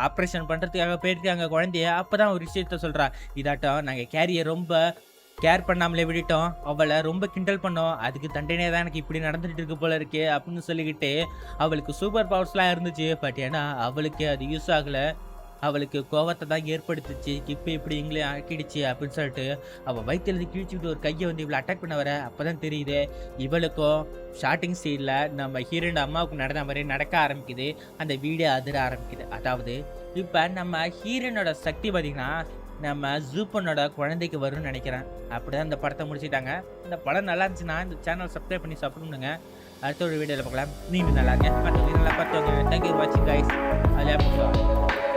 ஆப்ரேஷன் பண்றதுக்காக போயிருக்காங்க குழந்தைய. அப்பதான் ஒரு விஷயத்த சொல்றா, இதாட்டம் நாங்க கேரியை ரொம்ப கேர் பண்ணாமலே விட்டுட்டோம், அவளை ரொம்ப கிண்டல் பண்ணோம், அதுக்கு தண்டனை தான் எனக்கு இப்படி நடந்துட்டு இருக்கு போல இருக்கு அப்படின்னு சொல்லிக்கிட்டு அவளுக்கு சூப்பர் பவர்ஸ்லாம் இருந்துச்சு. பட் ஏன்னா அவளுக்கு அது யூஸ் ஆகலை, அவளுக்கு கோவத்தை தான் ஏற்படுத்துச்சு. இப்போ இப்படி எங்களே ஆக்கிடுச்சு அப்படின்னு சொல்லிட்டு அவள் வயிற்றுல கிழிச்சுக்கிட்டு ஒரு கையை வந்து இவளை அட்டாக் பண்ண வர. அப்போ தான் தெரியுது இவளுக்கும் ஸ்டார்டிங் சீனில் நம்ம ஹீரோயின் அம்மாவுக்கு நடந்த மாதிரி நடக்க ஆரம்பிக்குது. அந்த வீடே அதிர ஆரம்பிக்குது. அதாவது இப்போ நம்ம ஹீரோயினோட சக்தி பார்த்திங்கன்னா நம்ம ஜூப்பனோட குழந்தைக்கு வரும்னு நினைக்கிறேன். அப்படிதான் இந்த படத்தை முடிச்சுட்டாங்க. இந்த படம் நல்லா இருந்துச்சுன்னா இந்த சேனல் சப்ஸ்கிரைப் பண்ணி சாப்பிடுங்க. அடுத்த ஒரு வீடியோவில் பார்க்கலாம். நீங்கள் நல்லா இருங்க, மற்ற நல்லா பார்த்துவாங்க. தேங்க்யூ வாட்சிங் கைஸ். அதில்